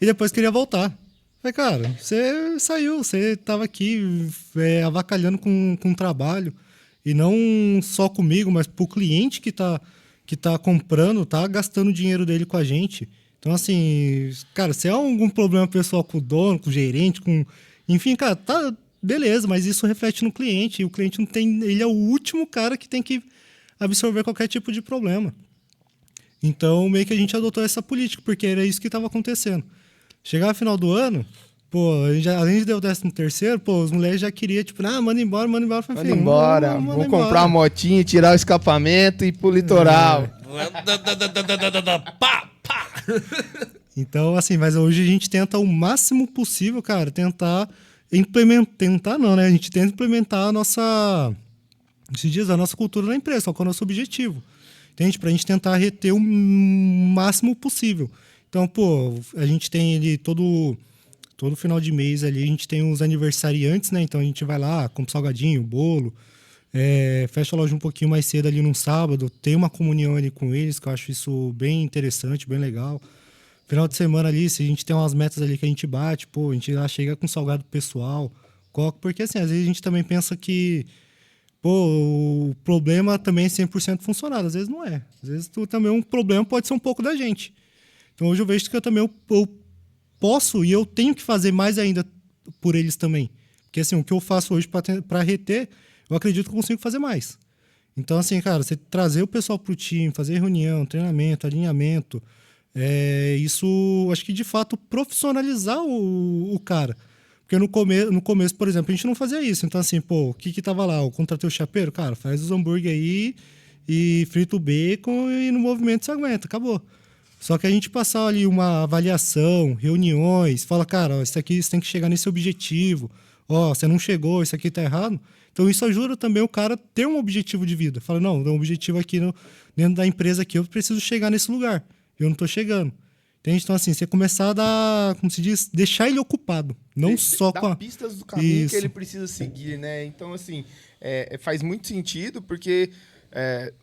e depois queria voltar. Falei, cara, você saiu, você tava aqui avacalhando com o trabalho e não só comigo, mas pro cliente que tá comprando, tá gastando o dinheiro dele com a gente. Então, assim, cara, se há algum problema pessoal com o dono, com o gerente, enfim, cara, tá, beleza, mas isso reflete no cliente. E o cliente não tem. Ele é o último cara que tem que absorver qualquer tipo de problema. Então, meio que a gente adotou essa política, porque era isso que estava acontecendo. Chegava no final do ano, pô, além de dar o 13º, pô, os moleques já queriam, tipo, manda embora. Falei, manda embora, vou comprar uma motinha, tirar o escapamento e ir pro litoral. Pá, pá. Então, assim, mas hoje a gente tenta o máximo possível, cara, tentar implementar, não, né? A gente tenta implementar a nossa cultura na empresa, qual que é o nosso objetivo. Entende? Pra gente tentar reter o máximo possível. Então, pô, a gente tem ali todo final de mês ali, a gente tem os aniversariantes, né? Então a gente vai lá, compra salgadinho, bolo, fecha a loja um pouquinho mais cedo ali num sábado, tem uma comunhão ali com eles, que eu acho isso bem interessante, bem legal. Final de semana ali, se a gente tem umas metas ali que a gente bate, pô, a gente já chega com salgado pessoal, porque assim, às vezes a gente também pensa que o problema também é 100% funcionário, às vezes não é. Às vezes também um problema pode ser um pouco da gente. Então hoje eu vejo que eu posso e eu tenho que fazer mais ainda por eles também. Porque assim, o que eu faço hoje para reter, eu acredito que eu consigo fazer mais. Então assim, cara, você trazer o pessoal pro time, fazer reunião, treinamento, alinhamento, isso acho que de fato profissionalizar o cara. Porque no começo, por exemplo, a gente não fazia isso. Então assim, pô, o que tava lá? Eu contratei o chapeiro, cara, faz os hambúrguer aí e frita o bacon e no movimento você aguenta, acabou. Só que a gente passar ali uma avaliação, reuniões, fala, cara, ó, isso aqui você tem que chegar nesse objetivo, ó, você não chegou, isso aqui tá errado. Então isso ajuda também o cara a ter um objetivo de vida. Fala, não, um objetivo aqui dentro da empresa aqui, eu preciso chegar nesse lugar. Eu não tô chegando. Entende? Então assim, você começar a dar, como se diz, deixar ele ocupado. Não só com dar pistas do caminho que ele precisa seguir, né? Então assim, faz muito sentido, porque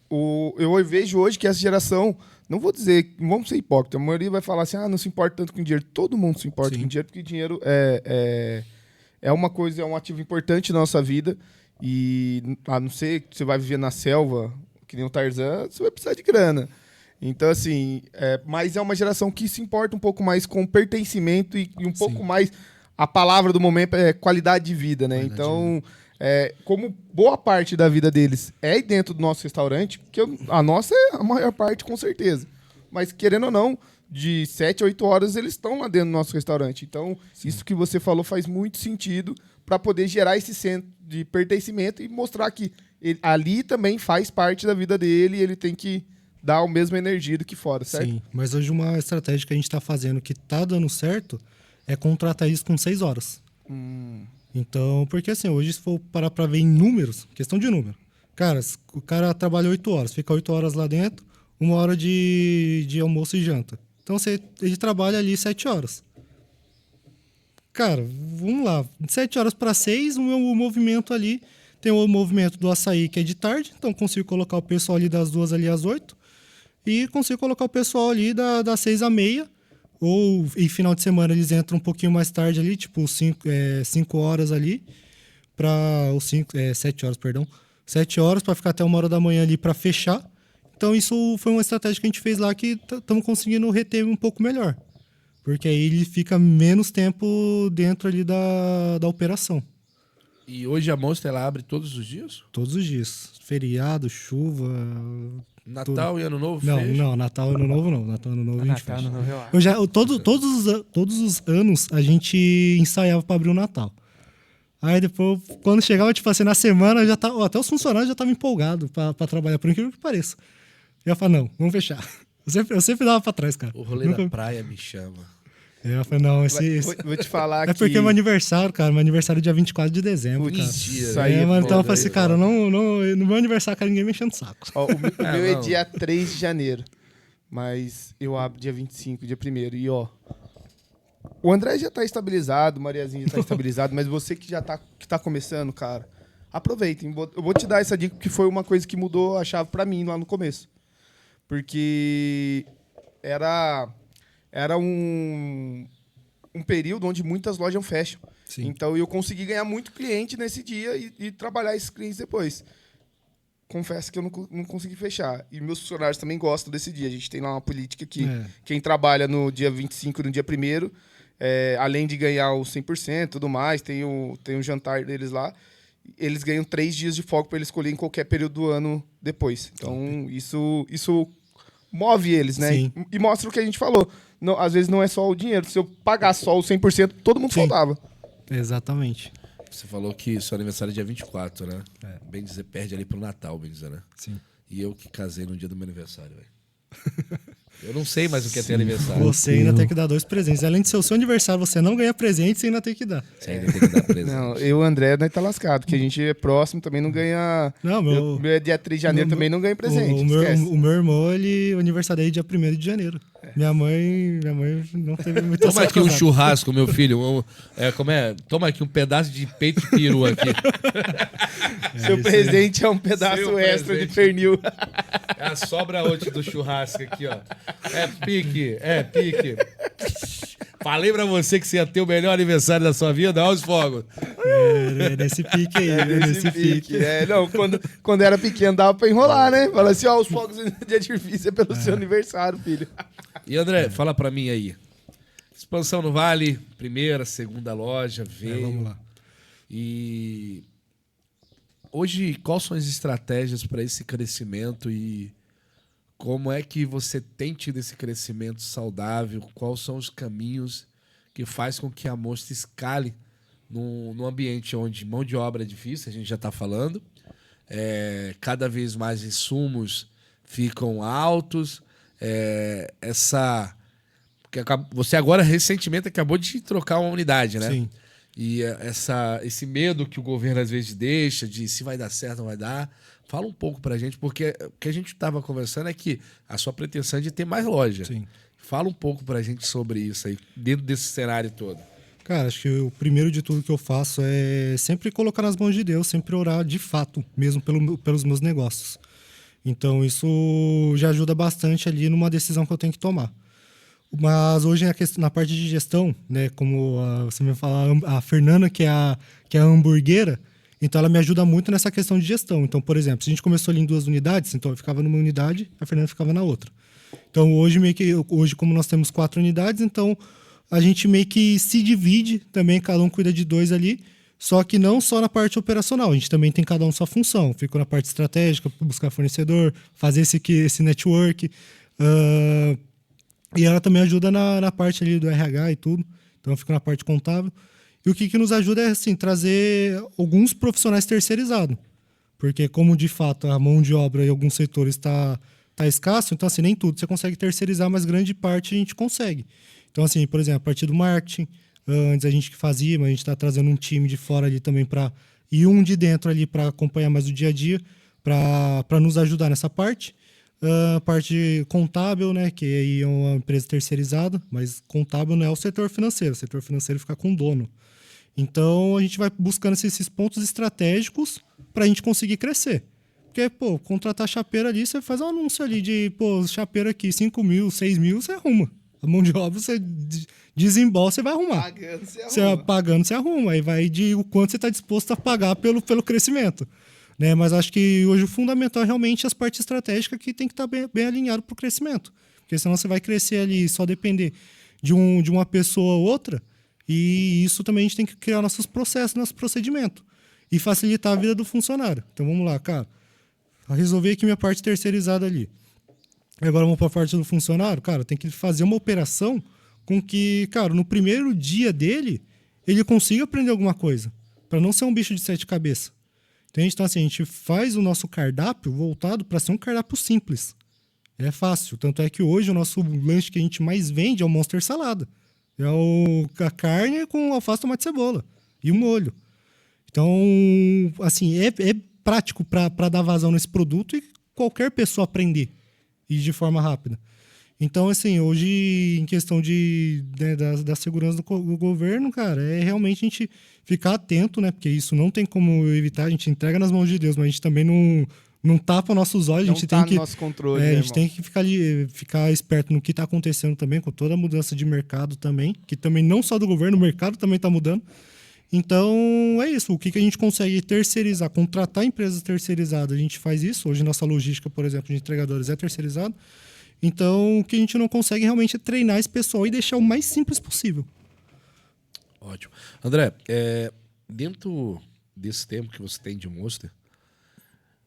eu vejo hoje que essa geração... Não vou dizer, não vamos ser hipócritas, a maioria vai falar assim, não se importa tanto com dinheiro. Todo mundo se importa com dinheiro, porque dinheiro é uma coisa, é um ativo importante na nossa vida. E a não ser que você vai viver na selva, que nem o Tarzan, você vai precisar de grana. Então, assim, mas é uma geração que se importa um pouco mais com pertencimento e um pouco mais... A palavra do momento é qualidade de vida, né? Então... como boa parte da vida deles é dentro do nosso restaurante, porque a nossa é a maior parte, com certeza. Mas, querendo ou não, de 7 a 8 horas eles estão lá dentro do nosso restaurante. Então, isso que você falou faz muito sentido para poder gerar esse centro de pertencimento e mostrar que ali também faz parte da vida dele e ele tem que dar a mesma energia do que fora, certo? Sim, mas hoje uma estratégia que a gente está fazendo que está dando certo é contratar isso com 6 horas. Então, porque assim, hoje se for parar para ver em números, questão de número. Cara, o cara trabalha 8 horas, fica 8 horas lá dentro, 1 hora de almoço e janta. Então, ele trabalha ali 7 horas. Cara, vamos lá, de 7 horas para 6, o movimento ali, tem o movimento do açaí que é de tarde, então consigo colocar o pessoal ali das 2 ali às 8, e consigo colocar o pessoal ali das 6 à meia, ou em final de semana eles entram um pouquinho mais tarde ali, tipo 5 horas ali, para 7 horas, perdão. 7 horas para ficar até 1 hora da manhã ali para fechar. Então isso foi uma estratégia que a gente fez lá que estamos conseguindo reter um pouco melhor. Porque aí ele fica menos tempo dentro ali da operação. E hoje a Monster ela abre todos os dias? Todos os dias. Feriado, chuva... Natal tudo. e Ano Novo Não, fecha? não, Natal e Ano Novo não. Natal e Ano Novo a gente Natal, fecha. Ano Novo, eu acho. Todos os anos a gente ensaiava para abrir o Natal. Aí depois, quando chegava, tipo assim, na semana, já tá, até os funcionários já estavam empolgados para trabalhar, por incrível que pareça. Eu ia falar, não, vamos fechar. Eu sempre dava para trás, cara. O rolê da praia me chama. Eu falei, não, Vou te falar é que... porque é meu aniversário, cara. Meu aniversário é dia 24 de dezembro, cara. Isso aí é mano, então eu foda, falei assim, aí, cara, no meu aniversário, cara, ninguém me enchendo o saco. Ó, o meu é não. dia 3 de janeiro. Mas eu abro dia 25, dia 1º. E, ó... O André já tá estabilizado, o Mariazinha já tá estabilizado, mas você que já tá começando, cara, aproveitem. Eu vou te dar essa dica, que foi uma coisa que mudou a chave pra mim lá no começo. Porque era um período onde muitas lojas fecham. Sim. Então eu consegui ganhar muito cliente nesse dia e trabalhar esses clientes depois. Confesso que eu não consegui fechar. E meus funcionários também gostam desse dia. A gente tem lá uma política que quem trabalha no dia 25 e no dia 1º, além de ganhar os 100% e tudo mais, tem o jantar deles lá, eles ganham 3 dias de folga para eles escolherem qualquer período do ano depois. Então, isso move eles, né? Sim. E mostra o que a gente falou. Não, às vezes não é só o dinheiro. Se eu pagar só o 100%, todo mundo Sim. faltava. Exatamente. Você falou que seu aniversário é dia 24, né? É. Bem dizer, perde ali pro Natal, bem dizer, né? Sim. E eu que casei no dia do meu aniversário, velho. Eu não sei mais o que é ter aniversário. Você ainda tem que dar 2 presentes. Além de ser o seu aniversário, você não ganha presente, você ainda tem que dar. Você ainda tem que dar presente. Não, eu e o André, nós tá lascado, porque a gente é próximo, também não ganha... Não, O meu é dia 3 de janeiro, também não ganha presente. O meu irmão, o aniversário dele é dia 1º de janeiro. Minha mãe não teve muita Toma aqui um churrasco, meu filho. Toma aqui um pedaço de peito de peru aqui. Seu presente é um pedaço Seu extra presente. de pernil. É a sobra hoje do churrasco aqui, ó. É pique. Falei pra você que você ia ter o melhor aniversário da sua vida, olha os fogos. É nesse pique aí, Nesse pique. Não, quando era pequeno dava pra enrolar, né? Fala assim, ó, os fogos de artifício é pelo seu aniversário, filho. E André, fala pra mim aí. Expansão no Vale, primeira, segunda loja, veio. Vamos lá. E hoje, quais são as estratégias para esse crescimento e como é que você tem tido esse crescimento saudável? Quais são os caminhos que faz com que a Monster escale num ambiente onde mão de obra é difícil, a gente já está falando, cada vez mais insumos ficam altos, você agora recentemente acabou de trocar uma unidade, né? Sim. E esse medo que o governo às vezes deixa de se vai dar certo ou não vai dar. Fala um pouco pra gente, porque o que a gente estava conversando é que a sua pretensão é de ter mais loja. Sim. Fala um pouco pra gente sobre isso aí, dentro desse cenário todo. Cara, acho que o primeiro de tudo que eu faço é sempre colocar nas mãos de Deus, sempre orar de fato, mesmo pelos meus negócios. Então isso já ajuda bastante ali numa decisão que eu tenho que tomar. Mas hoje na parte de gestão, né, como você me fala, a Fernanda, que é a hamburguera, então ela me ajuda muito nessa questão de gestão. Então, por exemplo, se a gente começou ali em 2 unidades, então eu ficava numa unidade, a Fernanda ficava na outra. Então hoje como nós temos 4 unidades, então a gente meio que se divide também, cada um cuida de 2 ali, só que não só na parte operacional, a gente também tem cada um sua função. Fico na parte estratégica, buscar fornecedor, fazer esse network. E ela também ajuda na parte ali do RH e tudo. Então eu fico na parte contábil. E o que nos ajuda é assim, trazer alguns profissionais terceirizados. Porque como de fato a mão de obra em alguns setores está escasso, então assim, nem tudo você consegue terceirizar, mas grande parte a gente consegue. Então assim, por exemplo, a partir do marketing, antes a gente que fazia, mas a gente está trazendo um time de fora ali também e um de dentro ali para acompanhar mais o dia a dia, para nos ajudar nessa parte. A parte contábil, né, que aí é uma empresa terceirizada, mas contábil não é o setor financeiro fica com o dono. Então a gente vai buscando esses pontos estratégicos para a gente conseguir crescer. Porque, contratar chapeiro ali, você faz um anúncio ali de, chapeiro aqui, 5 mil, 6 mil, você arruma. A mão de obra, você desembolsa e vai arrumar. Pagando, você Você arruma. pagando, você arruma. Aí vai de o quanto você está disposto a pagar pelo crescimento. Né? Mas acho que hoje o fundamental é realmente as partes estratégicas que tem que estar bem alinhado para o crescimento. Porque senão você vai crescer ali e só depender de uma pessoa ou outra. E isso também a gente tem que criar nossos processos, nosso procedimento. E facilitar a vida do funcionário. Então vamos lá, cara. Resolver aqui minha parte terceirizada ali. Agora vamos para a parte do funcionário. Cara, tem que fazer uma operação com que, cara, no primeiro dia dele, ele consiga aprender alguma coisa. Para não ser um bicho de 7 cabeças. Entende? Então, assim, a gente faz o nosso cardápio voltado para ser um cardápio simples. É fácil. Tanto é que hoje o nosso lanche que a gente mais vende é o Monster Salada. É a carne com alface, tomate e cebola. E o molho. Então, assim, é prático para dar vazão nesse produto e qualquer pessoa aprender. E de forma rápida. Então, assim, hoje, em questão da segurança do governo, cara, é realmente a gente ficar atento, né? Porque isso não tem como evitar, a gente entrega nas mãos de Deus, mas a gente também não tapa nossos olhos. Não a gente tá tem no que, nosso controle, a né, gente irmão? tem que ficar esperto no que está acontecendo também, com toda a mudança de mercado também, que também não só do governo, o mercado também está mudando. Então, é isso. O que a gente consegue terceirizar, contratar empresas terceirizadas, a gente faz isso. Hoje, nossa logística, por exemplo, de entregadores é terceirizada. Então, o que a gente não consegue realmente é treinar esse pessoal e deixar o mais simples possível. Ótimo. André, dentro desse tempo que você tem de Monster,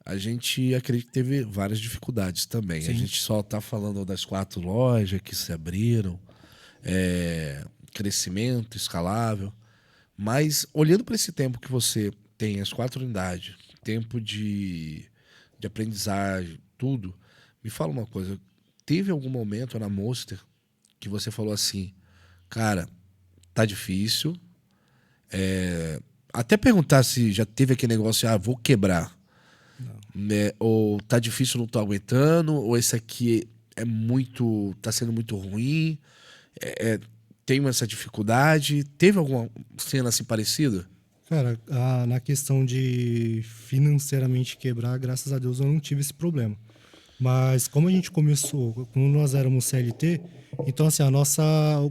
a gente acredita que teve várias dificuldades também. Sim. A gente só está falando das 4 lojas que se abriram, crescimento escalável. Mas, olhando para esse tempo que você tem, as 4 unidades, tempo de aprendizagem, tudo, me fala uma coisa. Teve algum momento na Monster que você falou assim, cara, tá difícil. Até perguntar se já teve aquele negócio, vou quebrar. Né? Ou tá difícil, não tô aguentando, ou esse aqui tá sendo muito ruim, tenho essa dificuldade. Teve alguma cena assim parecida? Cara, na questão de financeiramente quebrar, graças a Deus eu não tive esse problema. Mas como a gente começou, quando nós éramos CLT, então assim,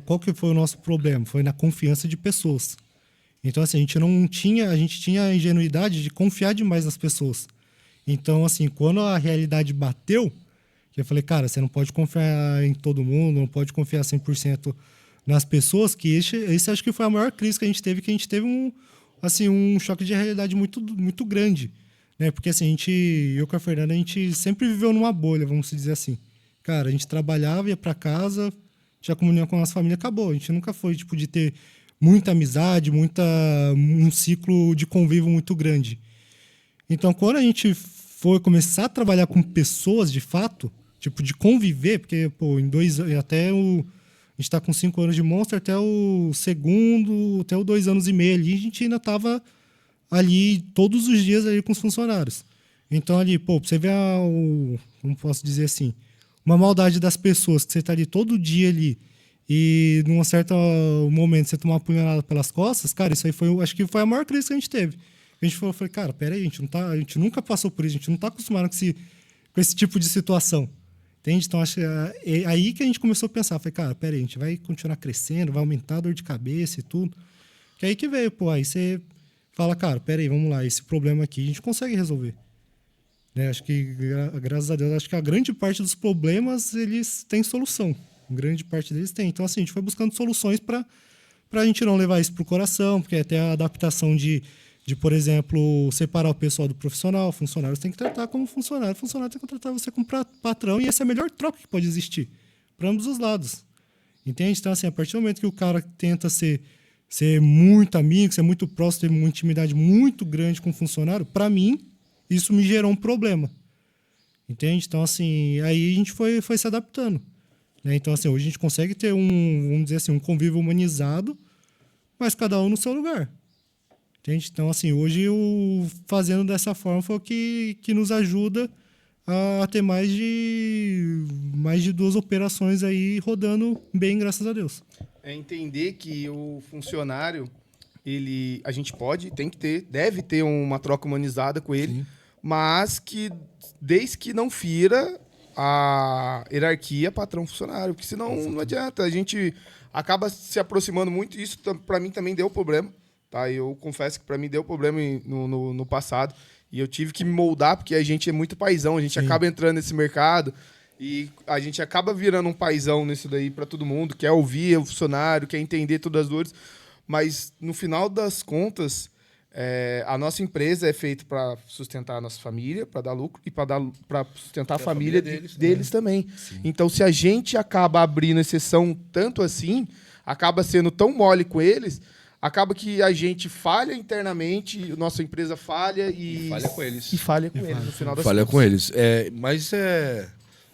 qual que foi o nosso problema? Foi na confiança de pessoas. Então assim, a gente tinha a ingenuidade de confiar demais nas pessoas. Então assim, quando a realidade bateu, eu falei, cara, você não pode confiar em todo mundo, não pode confiar 100% nas pessoas, que esse acho que foi a maior crise que a gente teve um choque de realidade muito, muito grande. Né? Porque assim, eu com a Fernanda, a gente sempre viveu numa bolha, vamos dizer assim. Cara, a gente trabalhava, ia para casa, tinha comunhão com a nossa família, acabou. A gente nunca foi tipo de ter muita amizade, um ciclo de convívio muito grande. Então, quando a gente foi começar a trabalhar com pessoas de fato, tipo de conviver, porque pô, a gente está com 5 anos de Monster, até o 2 anos e meio ali, a gente ainda estava ali todos os dias ali com os funcionários. Então ali, pô, pra você ver como posso dizer assim, uma maldade das pessoas, que você tá ali todo dia ali e num certo momento você tomar uma punhalada pelas costas, cara, isso aí acho que foi a maior crise que a gente teve. A gente falou, cara, peraí, a gente nunca passou por isso, a gente não tá acostumado com esse tipo de situação. Entende? Então, acho que é aí que a gente começou a pensar. Falei, cara, peraí, a gente vai continuar crescendo, vai aumentar a dor de cabeça e tudo. Que aí que veio, pô, aí você fala, cara, peraí, vamos lá, esse problema aqui a gente consegue resolver. Né? Acho que, graças a Deus, acho que a grande parte dos problemas, eles têm solução. Grande parte deles tem. Então, assim, a gente foi buscando soluções para a gente não levar isso pro coração, porque até a adaptação de, por exemplo, separar o pessoal do profissional, funcionários tem que tratar como funcionário, funcionário tem que tratar você como patrão, e essa é a melhor troca que pode existir, para ambos os lados. Entende? Então, assim, a partir do momento que o cara tenta ser muito amigo, ser muito próximo, ter uma intimidade muito grande com o funcionário, para mim, isso me gerou um problema. Entende? Então, assim, aí a gente foi se adaptando. Né? Então, assim, hoje a gente consegue ter vamos dizer assim, um convívio humanizado, mas cada um no seu lugar. Entende? Então, assim, hoje fazendo dessa forma foi o que nos ajuda a ter mais de 2 operações aí rodando bem, graças a Deus. É entender que o funcionário, a gente deve ter uma troca humanizada com ele, sim, mas que desde que não fira a hierarquia patrão-funcionário, porque senão não adianta. A gente acaba se aproximando muito, e isso para mim também deu problema. Tá? Eu confesso que para mim deu problema no passado, e eu tive que me moldar, porque a gente é muito paizão, a gente acaba entrando nesse mercado, e a gente acaba virando um paizão nisso daí para todo mundo, quer ouvir o funcionário, quer entender todas as dores, mas no final das contas, a nossa empresa é feita para sustentar a nossa família, para dar lucro e para sustentar a família deles também. Sim. Então, se a gente acaba abrindo exceção tanto assim, acaba sendo tão mole com eles, acaba que a gente falha internamente, nossa empresa falha e falha com eles. E falha com eles no final das falha contas. com eles. Mas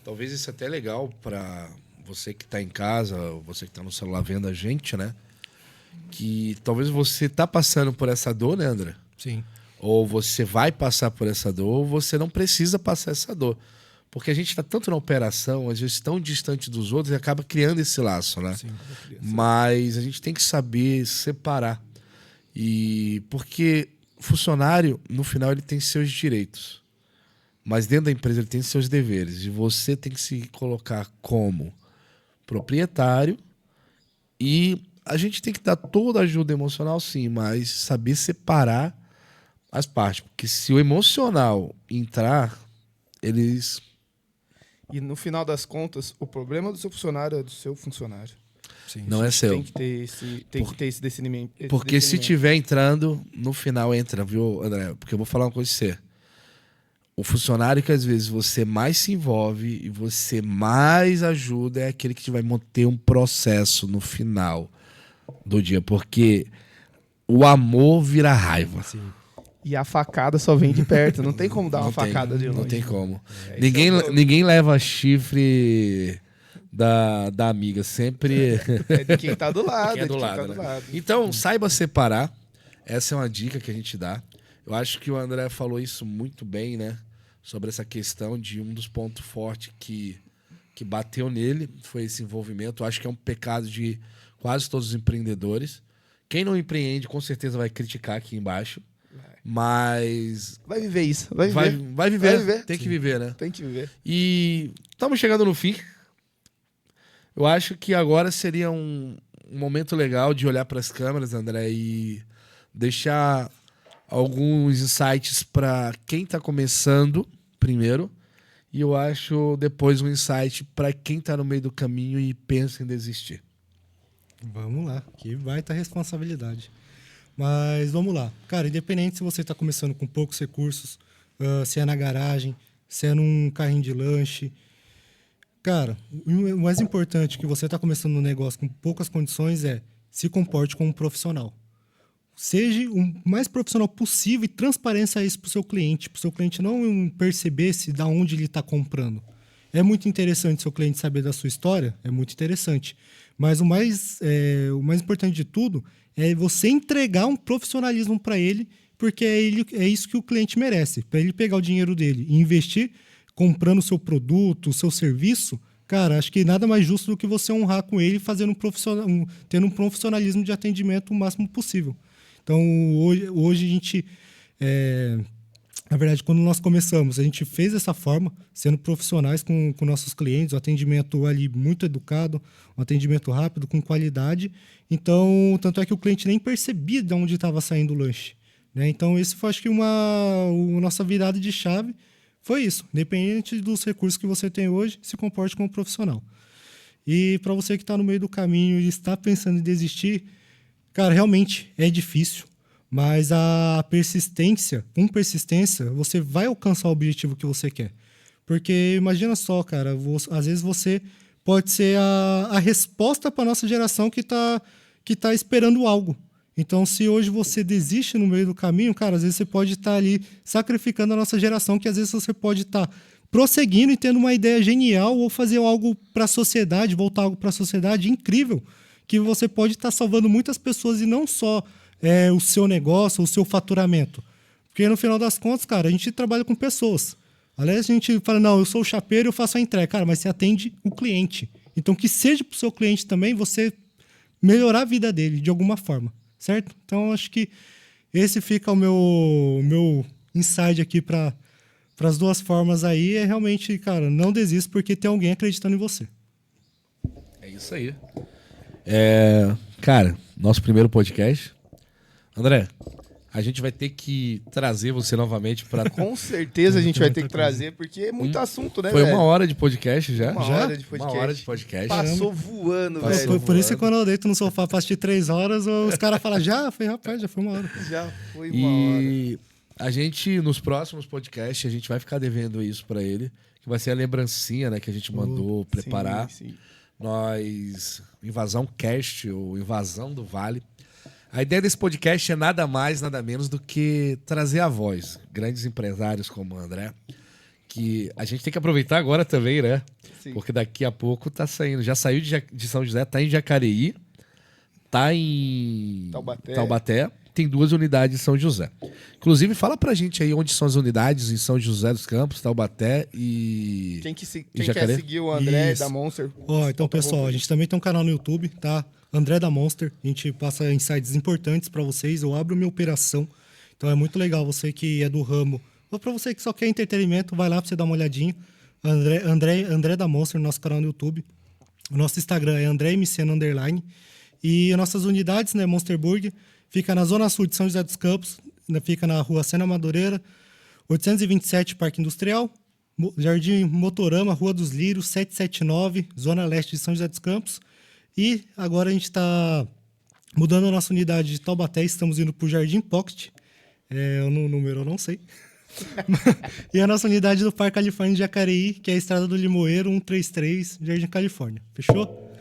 talvez isso é até legal para você que está em casa, você que está no celular vendo a gente, né? Que talvez você tá passando por essa dor, né, André? Sim. Ou você vai passar por essa dor, ou você não precisa passar essa dor. Porque a gente está tanto na operação, às vezes tão distante dos outros, e acaba criando esse laço, né? Sim. Mas a gente tem que saber separar. Porque o funcionário, no final, ele tem seus direitos. Mas dentro da empresa ele tem seus deveres. E você tem que se colocar como proprietário e a gente tem que dar toda a ajuda emocional, sim, mas saber separar as partes. Porque se o emocional entrar, eles... E no final das contas, o problema do seu funcionário é do seu funcionário. Sim. Não é seu. Tem que ter esse discernimento. Porque se tiver entrando, no final entra, viu, André? Porque eu vou falar uma coisa pra você. O funcionário que às vezes você mais se envolve e você mais ajuda é aquele que vai manter um processo no final do dia, porque o amor vira raiva. Sim. E a facada só vem de perto, não tem como dar uma facada de longe. Não tem como. É, Ninguém leva chifre da amiga, sempre é de quem tá do lado. quem é do lado, né? Então, saiba separar. Essa é uma dica que a gente dá. Eu acho que o André falou isso muito bem, né? Sobre essa questão de um dos pontos fortes que bateu nele foi esse envolvimento. Eu acho que é um pecado de quase todos os empreendedores. Quem não empreende, com certeza vai criticar aqui embaixo. Mas... Vai viver isso. Vai viver. Tem que viver, né? Tem que viver. E estamos chegando no fim. Eu acho que agora seria um momento legal de olhar para as câmeras, André, e deixar alguns insights para quem está começando primeiro. E eu acho depois um insight para quem está no meio do caminho e pensa em desistir. Vamos lá, que baita responsabilidade. Mas vamos lá. Cara, independente se você está começando com poucos recursos, se é na garagem, se é num carrinho de lanche. Cara, o mais importante que você está começando um negócio com poucas condições é se comporte como um profissional. Seja o mais profissional possível e transparência isso para o seu cliente não perceber se da onde ele está comprando. É muito interessante seu cliente saber da sua história, é muito interessante. Mas o mais importante de tudo é você entregar um profissionalismo para ele, porque é isso que o cliente merece. Para ele pegar o dinheiro dele e investir comprando o seu produto, o seu serviço, cara, acho que nada mais justo do que você honrar com ele fazendo tendo um profissionalismo de atendimento o máximo possível. Então, hoje a gente... Na verdade, quando nós começamos, a gente fez dessa forma, sendo profissionais com nossos clientes, o atendimento ali muito educado, um atendimento rápido, com qualidade. Então, tanto é que o cliente nem percebia de onde estava saindo o lanche, né? Então, esse foi, acho que, a nossa virada de chave. Foi isso. Independente dos recursos que você tem hoje, se comporte como profissional. E para você que está no meio do caminho e está pensando em desistir, cara, realmente é difícil. Mas com persistência, você vai alcançar o objetivo que você quer. Porque imagina só, cara, às vezes você pode ser a resposta para a nossa geração que tá esperando algo. Então, se hoje você desiste no meio do caminho, cara, às vezes você pode estar ali sacrificando a nossa geração, que às vezes você pode estar prosseguindo e tendo uma ideia genial ou fazer algo para a sociedade, voltar algo para a sociedade incrível, que você pode estar salvando muitas pessoas e não só o seu negócio, o seu faturamento. Porque no final das contas, cara, a gente trabalha com pessoas. Aliás, a gente fala, não, eu sou o chapeiro, eu faço a entrega. Cara, mas você atende o cliente. Então, que seja para o seu cliente também você melhorar a vida dele de alguma forma, certo? Então, acho que esse fica o meu insight aqui para para as duas formas aí, é realmente, cara, não desista porque tem alguém acreditando em você. É isso aí. Cara, nosso primeiro podcast. André, a gente vai ter que trazer você novamente para. Com certeza a gente vai ter que trazer, porque é muito assunto, né, Foi velho? 1 hora de podcast já? Uma Já? hora de podcast. 1 hora de podcast. Passou voando, Passou velho. Por isso que quando eu deito no sofá pra assistir 3 horas, os caras falam, já foi 1 hora. Já foi uma hora. E a gente, nos próximos podcasts, a gente vai ficar devendo isso para ele, que vai ser a lembrancinha, né, que a gente mandou preparar. Sim. Nós, Invasão Cast, ou Invasão do Vale. A ideia desse podcast é nada mais, nada menos do que trazer a voz. Grandes empresários como o André, que a gente tem que aproveitar agora também, né? Sim. Porque daqui a pouco tá saindo. Já saiu de São José, tá em Jacareí, tá em Taubaté. Tem 2 unidades em São José. Inclusive, fala pra gente aí onde são as unidades em São José dos Campos, Taubaté e... Quem e quer Jacareí? seguir o André Isso. da Monster? Então, pessoal, a gente também tem um canal no YouTube, tá? André da Monster. A gente passa insights importantes para vocês. Eu abro minha operação. Então é muito legal. Você que é do ramo, ou para você que só quer entretenimento, vai lá para você dar uma olhadinha. André da Monster, no nosso canal no YouTube. O nosso Instagram é AndréMCN_. E as nossas unidades, né? Monster Burger, fica na Zona Sul de São José dos Campos. Fica na Rua Sena Madureira, 827, Parque Industrial. Jardim Motorama, Rua dos Lírios, 779, Zona Leste de São José dos Campos. E agora a gente está mudando a nossa unidade de Taubaté, estamos indo para o Jardim Pocket. O número eu não sei. E a nossa unidade do Parque Califórnia de Jacareí, que é a Estrada do Limoeiro, 133, Jardim Califórnia. Fechou?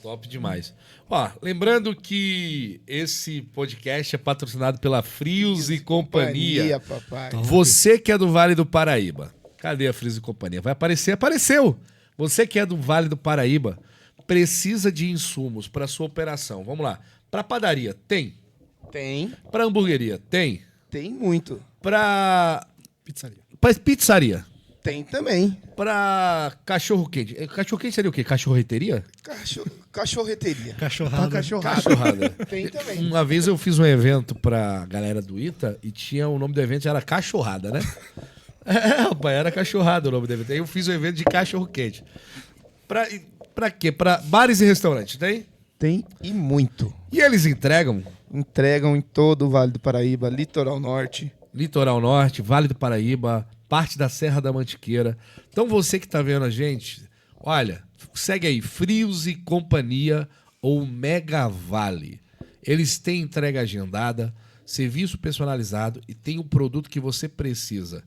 Top demais. Ó, lembrando que esse podcast é patrocinado pela Frios e Companhia. Papai. Você que é do Vale do Paraíba. Cadê a Frios e Companhia? Vai aparecer? Apareceu! Você que é do Vale do Paraíba, precisa de insumos para sua operação. Vamos lá. Para padaria, tem. Tem. Para hamburgueria, tem. Tem muito. Para Pizzaria. pizzaria, Tem também. para cachorro quente. Cachorro quente seria o quê? Cachorreteria? Cachorreteria. Cachorrada. Cachorrada. Tem também. Uma vez eu fiz um evento pra galera do ITA e tinha o nome do evento era Cachorrada, né? Rapaz, era Cachorrada o nome do evento. Aí eu fiz um evento de cachorro quente. Pra quê? Pra bares e restaurantes, tem? Tem e muito. E eles entregam Entregam em todo o Vale do Paraíba, Litoral Norte. Litoral Norte, Vale do Paraíba, parte da Serra da Mantiqueira. Então você que tá vendo a gente, olha, segue aí, Frios e Companhia ou Mega Vale. Eles têm entrega agendada, serviço personalizado e tem o produto que você precisa.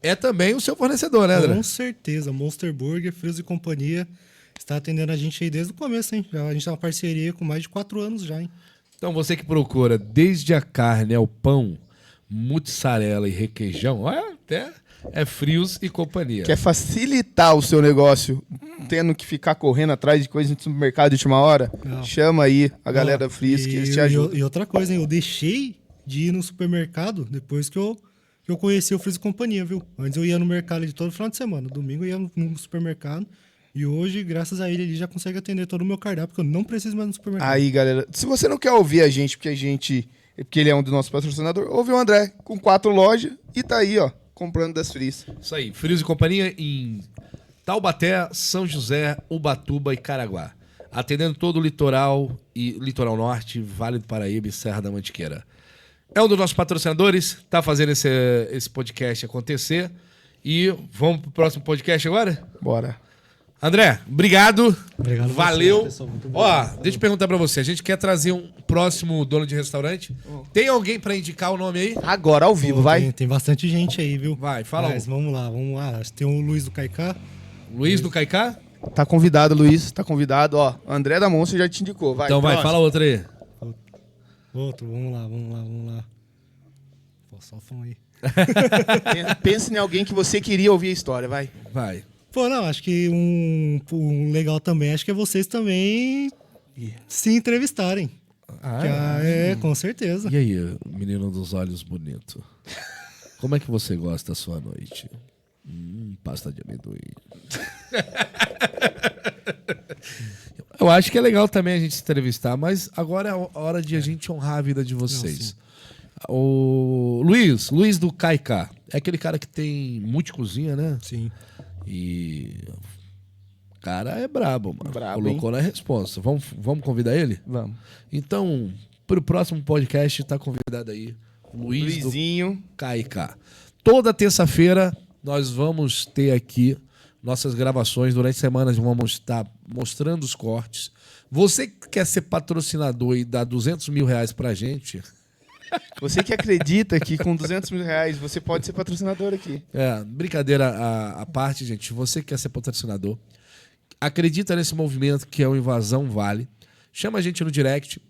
É também o seu fornecedor, né, André? Com certeza. Monster Burger, Frios e Companhia está atendendo a gente aí desde o começo, hein? A gente tem uma parceria com mais de 4 anos já, hein? Então você que procura desde a carne ao pão, mussarela e requeijão, olha, até é Frios e Companhia. Quer facilitar o seu negócio, tendo que ficar correndo atrás de coisas no supermercado de última hora? Não. Chama aí a galera da Frios que eles te ajudam. E outra coisa, hein? Eu deixei de ir no supermercado depois que eu conheci o Frios e Companhia, viu? Antes eu ia no mercado de todo final de semana. Domingo eu ia no supermercado. E hoje, graças a ele já consegue atender todo o meu cardápio, porque eu não preciso mais no supermercado. Aí, galera, se você não quer ouvir a gente, porque ele é um dos nossos patrocinadores, ouve o André com 4 lojas e tá aí, ó, comprando das Frios. Isso aí, Frios e Companhia em Taubaté, São José, Ubatuba e Caraguá. Atendendo todo o litoral e litoral norte, Vale do Paraíba e Serra da Mantiqueira. É um dos nossos patrocinadores, tá fazendo esse podcast acontecer. E vamos pro próximo podcast agora? Bora. André, obrigado. Obrigado a você, Valeu. pessoal. Muito bom. Ó, deixa eu perguntar pra você. A gente quer trazer um próximo dono de restaurante. Tem alguém pra indicar o nome aí? Agora, ao vivo, vai. Tem bastante gente aí, viu? Vai, fala Mas vamos lá. Tem o Luiz do Caicá. Luiz do Caicá? Tá convidado, Luiz, tá convidado. Ó, André da Monster já te indicou, vai. Então vai, próximo. fala outro aí. Outro, vamos lá. Pô, só fã aí. Pensa em alguém que você queria ouvir a história, vai. Vai. Pô, não, acho que um legal também, acho que é vocês também se entrevistarem. Com certeza. E aí, menino dos olhos bonito? Como é que você gosta da sua noite? Pasta de amendoim. Eu acho que é legal também a gente se entrevistar, mas agora é a hora de a gente honrar a vida de vocês. O Luiz do Caicá. É aquele cara que tem multicozinha, né? Sim. E o cara é brabo, mano. Brabo, Colocou na resposta. Vamos convidar ele? Vamos. Então, pro próximo podcast, tá convidado aí Luizinho. KK. Toda terça-feira nós vamos ter aqui nossas gravações. Durante a semana vamos estar mostrando os cortes. Você que quer ser patrocinador e dar R$200 mil pra gente... Você que acredita que com R$200 mil você pode ser patrocinador aqui. Brincadeira à parte, gente. Você que quer ser patrocinador, acredita nesse movimento que é o Invasão Vale. Chama a gente no direct.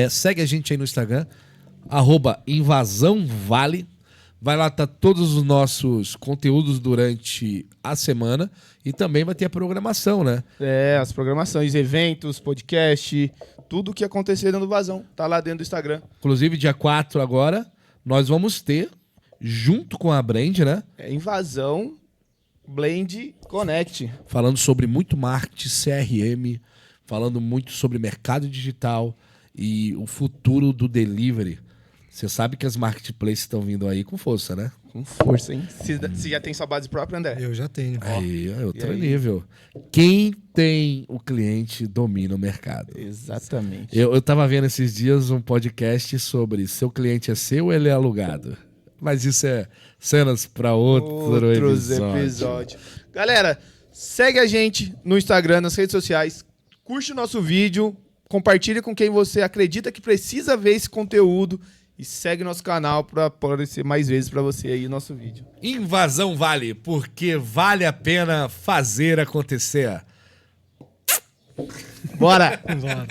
Segue a gente aí no Instagram, @Invasão Vale. Vai lá, tá todos os nossos conteúdos durante a semana. E também vai ter a programação, né? As programações, eventos, podcast, tudo que acontecer dentro do Vazão. Tá lá dentro do Instagram. Inclusive, dia 4 agora, nós vamos ter, junto com a Brand, né? Invasão Blend Connect. Falando sobre muito marketing, CRM, falando muito sobre mercado digital e o futuro do delivery. Você sabe que as marketplaces estão vindo aí com força, né? Com força, hein? Você já tem sua base própria, André? Eu já tenho. Aí, é outro aí? nível. Quem tem o cliente domina o mercado. Exatamente. Eu tava vendo esses dias um podcast sobre seu cliente é seu ou ele é alugado. Mas isso é cenas para outros episódios. Galera, segue a gente no Instagram, nas redes sociais. Curte o nosso vídeo. Compartilha com quem você acredita que precisa ver esse conteúdo. E segue nosso canal para aparecer mais vezes para você aí o nosso vídeo. Invasão Vale, porque vale a pena fazer acontecer. Bora! Vamos lá.